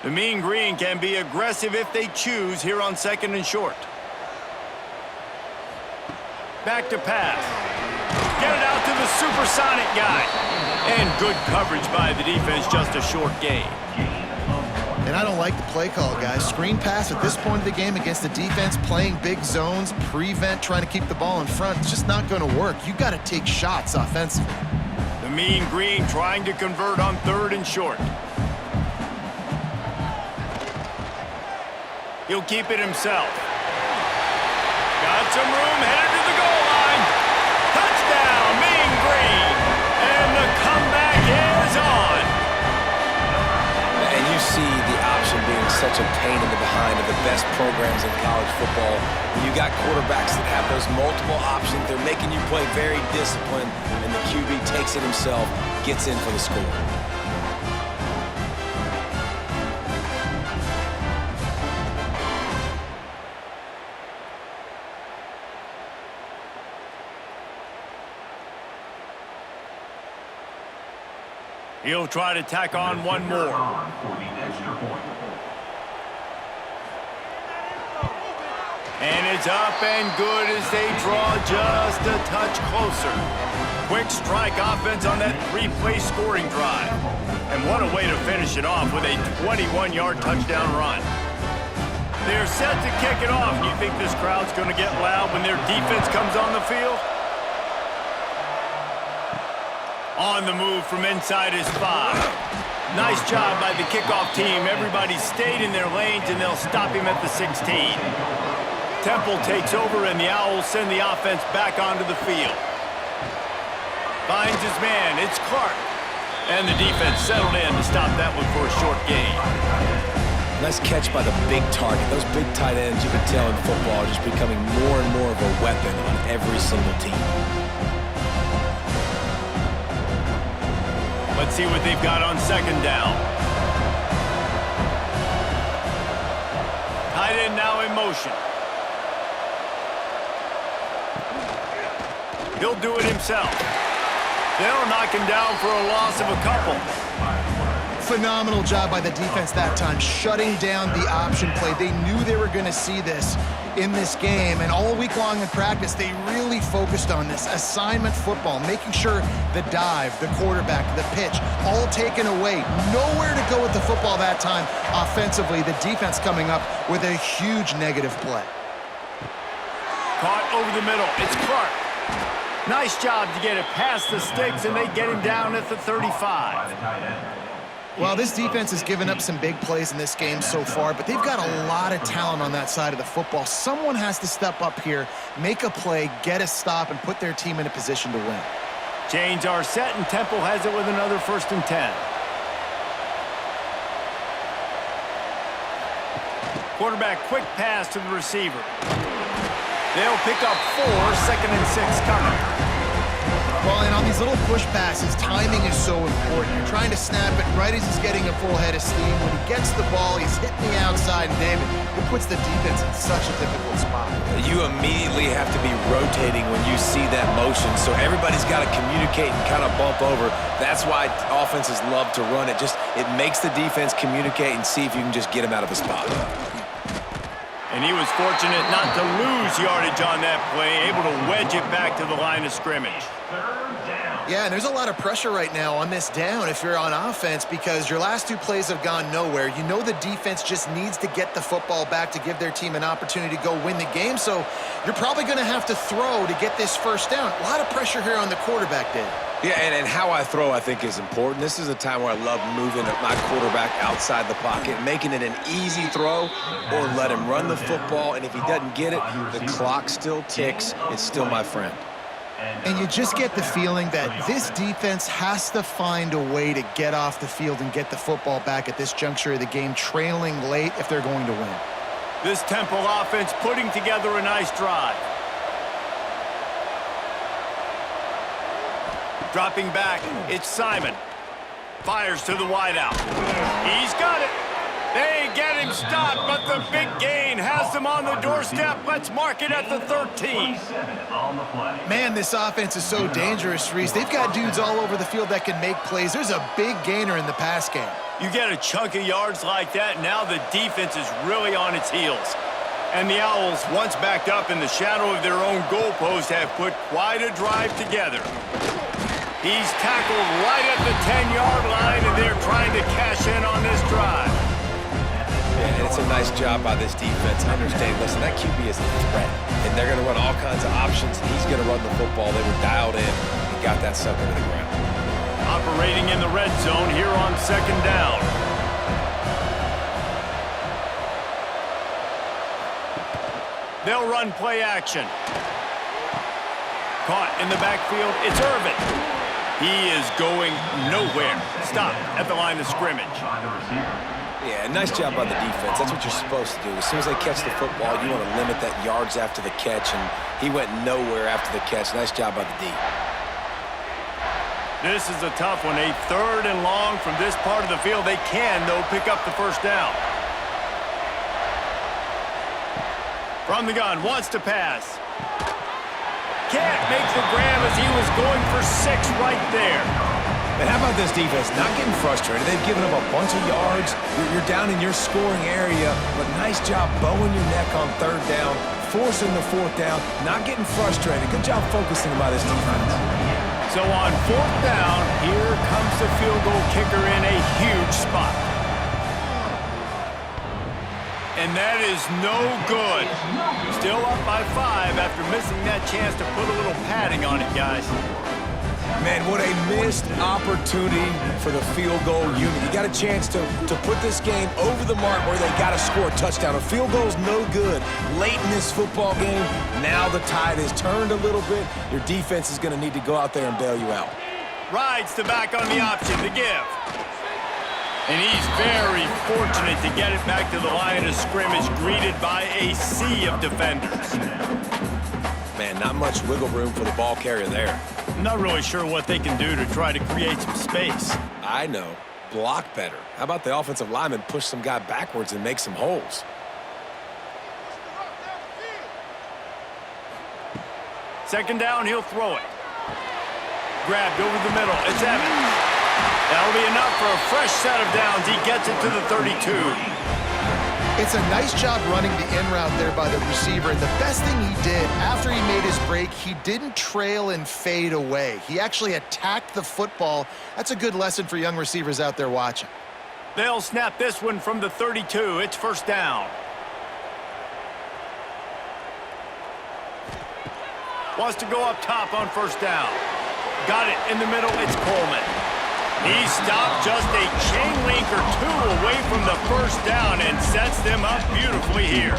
The Mean Green can be aggressive if they choose here on 2nd and short. Back to pass. Get it out to the supersonic guy. And good coverage by the defense, just a short gain. And I don't like the play call, guys. Screen pass at this point of the game against the defense, playing big zones, prevent, trying to keep the ball in front. It's just not going to work. You got to take shots offensively. The Mean Green trying to convert on 3rd and short. He'll keep it himself. Got some room, headed to the goal line. Touchdown, Mean Green. And the comeback is on. And you see the option being such a pain in the behind of the best programs in college football. When you got quarterbacks that have those multiple options, they're making you play very disciplined, and the QB takes it himself, gets in for the score. He'll try to tack on one more. And it's up and good as they draw just a touch closer. Quick strike offense on that 3-play scoring drive. And what a way to finish it off with a 21-yard touchdown run. They're set to kick it off. Do you think this crowd's going to get loud when their defense comes on the field? On the move from inside his 5. Nice job by the kickoff team. Everybody stayed in their lanes, and they'll stop him at the 16. Temple takes over, and the Owls send the offense back onto the field. Finds his man. It's Clark. And the defense settled in to stop that one for a short gain. Nice catch by the big target. Those big tight ends, you can tell in football, are just becoming more and more of a weapon on every single team. Let's see what they've got on second down. Tight end now in motion. He'll do it himself. They'll knock him down for a loss of a couple. Phenomenal job by the defense that time, shutting down the option play. They knew they were going to see this in this game, and all week long in practice, they really focused on this assignment football, making sure the dive, the quarterback, the pitch, all taken away. Nowhere to go with the football that time offensively. The defense coming up with a huge negative play. Caught over the middle. It's Clark. Nice job to get it past the sticks, and they get him down at the 35. Well, this defense has given up some big plays in this game so far, but they've got a lot of talent on that side of the football. Someone has to step up here, make a play, get a stop, and put their team in a position to win. Change our set, and Temple has it with another 1st and 10. Quarterback quick pass to the receiver. They'll pick up 4, 2nd and 6 coming. Well, and on these little push passes, timing is so important. You're trying to snap it right as he's getting a full head of steam. When he gets the ball, he's hitting the outside, and David, it puts the defense in such a difficult spot. You immediately have to be rotating when you see that motion, so everybody's got to communicate and kind of bump over. That's why offenses love to run it. It makes the defense communicate and see if you can just get him out of a spot. And he was fortunate not to lose yardage on that play, able to wedge it back to the line of scrimmage. Yeah, and there's a lot of pressure right now on this down if you're on offense because your last 2 plays have gone nowhere. You know the defense just needs to get the football back to give their team an opportunity to go win the game, so you're probably going to have to throw to get this 1st down. A lot of pressure here on the quarterback, Dave. Yeah, and how I throw, I think, is important. This is a time where I love moving my quarterback outside the pocket, making it an easy throw, or let him run the football, and if he doesn't get it, the clock still ticks. It's still my friend. And you just get the feeling that this defense has to find a way to get off the field and get the football back at this juncture of the game, trailing late if they're going to win. This Temple offense putting together a nice drive. Dropping back, it's Simon. Fires to the wideout. He's got it. They get him stopped, but the big gain has them on the doorstep. Let's mark it at the 13. Man, this offense is so dangerous, Reese. They've got dudes all over the field that can make plays. There's a big gainer in the pass game. You get a chunk of yards like that, now the defense is really on its heels. And the Owls, once backed up in the shadow of their own goalpost, have put quite a drive together. He's tackled right at the 10-yard line, and they're trying to cash in on this drive. Yeah, and it's a nice job by this defense. Understand, listen, that QB is a threat, and they're going to run all kinds of options, and he's going to run the football. They were dialed in and got that sucker to the ground. Operating in the red zone here on 2nd down. They'll run play action. Caught in the backfield, it's Irvin. He is going nowhere. Stop at the line of scrimmage. Yeah, nice job by the defense. That's what you're supposed to do. As soon as they catch the football, you want to limit that yards after the catch, and he went nowhere after the catch. Nice job by the D. This is a tough one. A 3rd and long from this part of the field. They can, though, pick up the 1st down. From the gun, wants to pass. Can't make the grab as he was going for 6 right there. And how about this defense? Not getting frustrated. They've given up a bunch of yards. You're down in your scoring area, but nice job bowing your neck on 3rd down, forcing the 4th down, not getting frustrated. Good job focusing by this defense. So on 4th down, here comes the field goal kicker in a huge spot. And that is no good. Still up by 5 after missing that chance to put a little padding on it, guys. Man, what a missed opportunity for the field goal unit. You got a chance to put this game over the mark where they got to score a touchdown. A field goal's no good late in this football game. Now the tide has turned a little bit. Your defense is going to need to go out there and bail you out. Rides the back on the option to give. And he's very fortunate to get it back to the line of scrimmage, greeted by a sea of defenders. Man, not much wiggle room for the ball carrier there. I'm not really sure what they can do to try to create some space. I know. Block better. How about the offensive lineman push some guy backwards and make some holes? Second down, he'll throw it. Grabbed over the middle. It's Evans. That'll be enough for a fresh set of downs. He gets it to the 32. It's a nice job running the in route there by the receiver. And the best thing he did after he made his break, he didn't trail and fade away. He actually attacked the football. That's a good lesson for young receivers out there watching. They'll snap this one from the 32. It's first down. Wants to go up top on first down. Got it in the middle. It's Coleman. He stopped just a chain link or two away from the first down and sets them up beautifully here.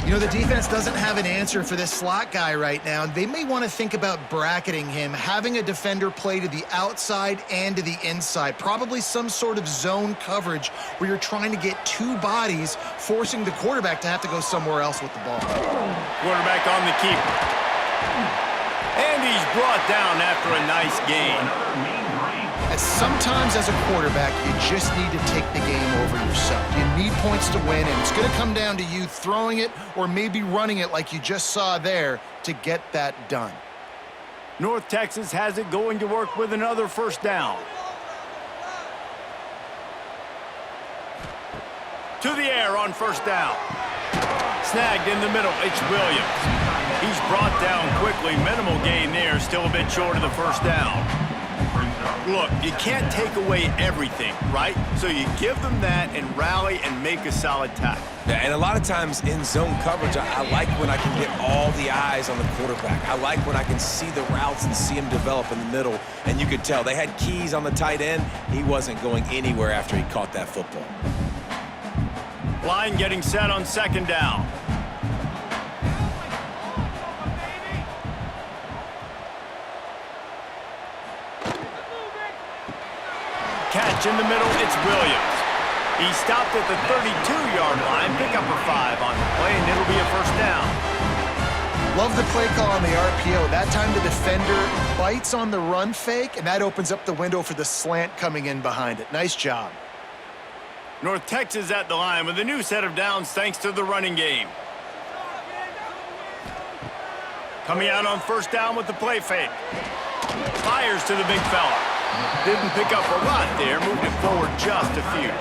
You know, the defense doesn't have an answer for this slot guy right now. They may want to think about bracketing him, having a defender play to the outside and to the inside. Probably some sort of zone coverage where you're trying to get two bodies, forcing the quarterback to have to go somewhere else with the ball. Quarterback on the keeper. And he's brought down after a nice gain. And sometimes as a quarterback, you just need to take the game over yourself. You need points to win, and it's going to come down to you throwing it or maybe running it like you just saw there to get that done. North Texas has it going to work with another first down. To the air on first down. Snagged in the middle. It's Williams. He's brought down quickly. Minimal gain there. Still a bit short of the first down. Look, you can't take away everything, right? So you give them that and rally and make a solid tackle. Yeah, and a lot of times in zone coverage, I like when I can get all the eyes on the quarterback. I like when I can see the routes and see him develop in the middle. And you could tell they had keys on the tight end. He wasn't going anywhere after he caught that football. Line getting set on second down. Catch in the middle, it's Williams. He stopped at the 32-yard line, pick up a 5 on the play, and it'll be a first down. Love the play call on the RPO. That time the defender bites on the run fake, and that opens up the window for the slant coming in behind it. Nice job. North Texas at the line with a new set of downs thanks to the running game. Coming out on first down with the play fake. Fires to the big fella. Didn't pick up a lot there, moved it forward just a few.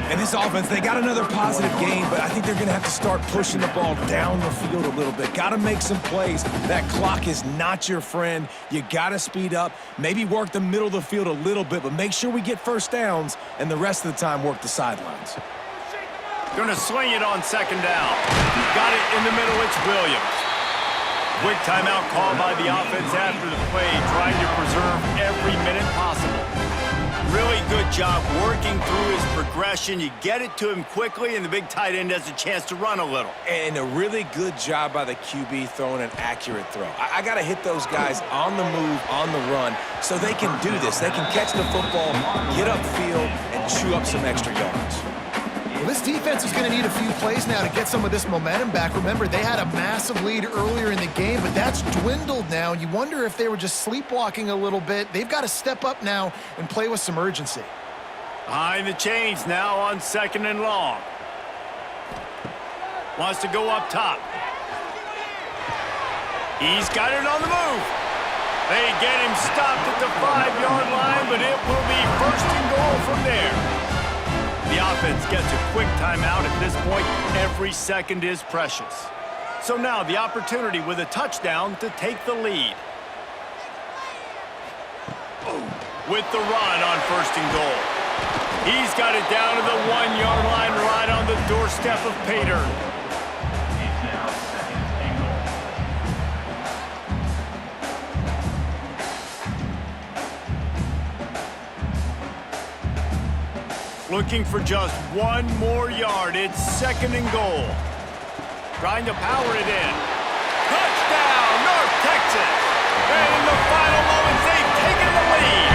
And this offense, they got another positive game, but I think they're going to have to start pushing the ball down the field a little bit. Got to make some plays. That clock is not your friend. You got to speed up, maybe work the middle of the field a little bit, but make sure we get first downs, and the rest of the time work the sidelines. Going to sling it on second down. Got it in the middle, it's Williams. Quick timeout call by the offense after the play, trying to preserve every minute possible. Really good job working through his progression. You get it to him quickly, and the big tight end has a chance to run a little. And a really good job by the QB throwing an accurate throw. I got to hit those guys on the move, on the run, so they can do this. They can catch the football, get upfield, and chew up some extra yards. Well, this defense is going to need a few plays now to get some of this momentum back. Remember, they had a massive lead earlier in the game, but that's dwindled now. You wonder if they were just sleepwalking a little bit. They've got to step up now and play with some urgency. Behind the chains now on second and long. Wants to go up top. He's got it on the move. They get him stopped at the 5-yard line, but it will be first and goal from there. The offense gets a quick timeout. At this point, every second is precious. So now the opportunity with a touchdown to take the lead. With the run on first and goal. He's got it down to the 1-yard line right on the doorstep of Pater. Looking for just one more yard. It's second and goal. Trying to power it in. Touchdown, North Texas! And in the final moments, they've taken the lead.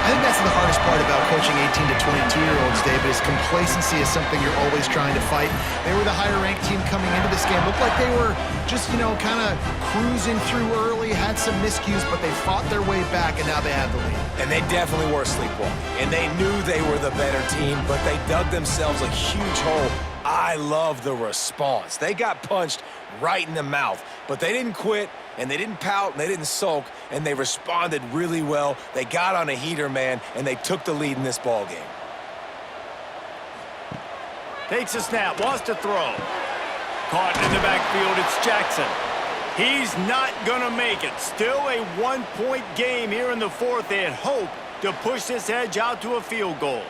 I think that's the hardest part about coaching 18 to 22-year-olds, David, is complacency is something you're always trying to fight. They were the higher-ranked team coming into this game. Looked like they were just, kind of cruising through early, had some miscues, but they fought their way back, and now they have the lead. And they definitely were sleepwalking. And they knew they were the better team, but they dug themselves a huge hole. I love the response. They got punched right in the mouth, but they didn't quit, and they didn't pout, and they didn't sulk, and they responded really well. They got on a heater, man, and they took the lead in this ball game. Takes a snap, wants to throw. Caught in the backfield, it's Jackson. He's not gonna make it. Still a one-point game here in the fourth. They had hope to push this edge out to a field goal.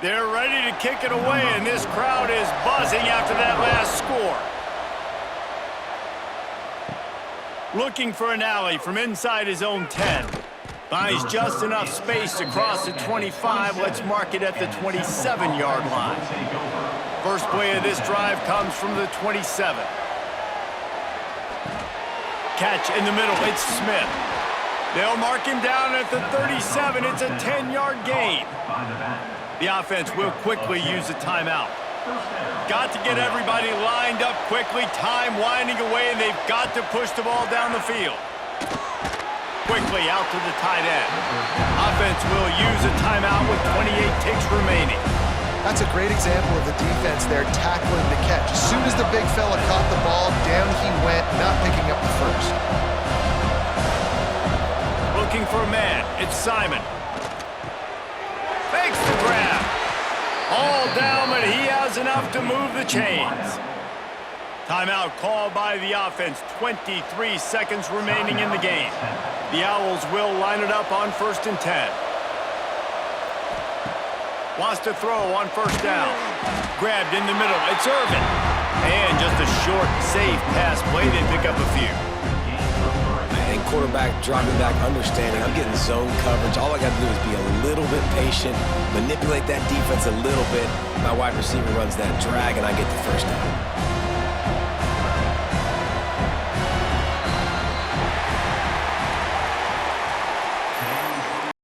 They're ready to kick it away, and this crowd is buzzing after that last score. Looking for an alley from inside his own 10. Finds just enough space to cross the 25. Let's mark it at the 27-yard line. First play of this drive comes from the 27. Catch in the middle, it's Smith. They'll mark him down at the 37. It's a 10-yard gain. The offense will quickly use a timeout. Got to get everybody lined up quickly. Time winding away, and they've got to push the ball down the field. Quickly out to the tight end. Offense will use a timeout with 28 ticks remaining. That's a great example of the defense there tackling the catch. As soon as the big fella caught the ball, down he went, not picking up the first. Looking for a man. It's Simon. Makes the grab. All down, but he has enough to move the chains. Timeout called by the offense. 23 seconds remaining in the game. The Owls will line it up on 1st and 10. Wants to throw on first down. Grabbed in the middle. It's Irvin. And just a short, safe pass play. They pick up a few. And quarterback dropping back, understanding I'm getting zone coverage. All I got to do is be a little bit patient, manipulate that defense a little bit. My wide receiver runs that drag, and I get the first down.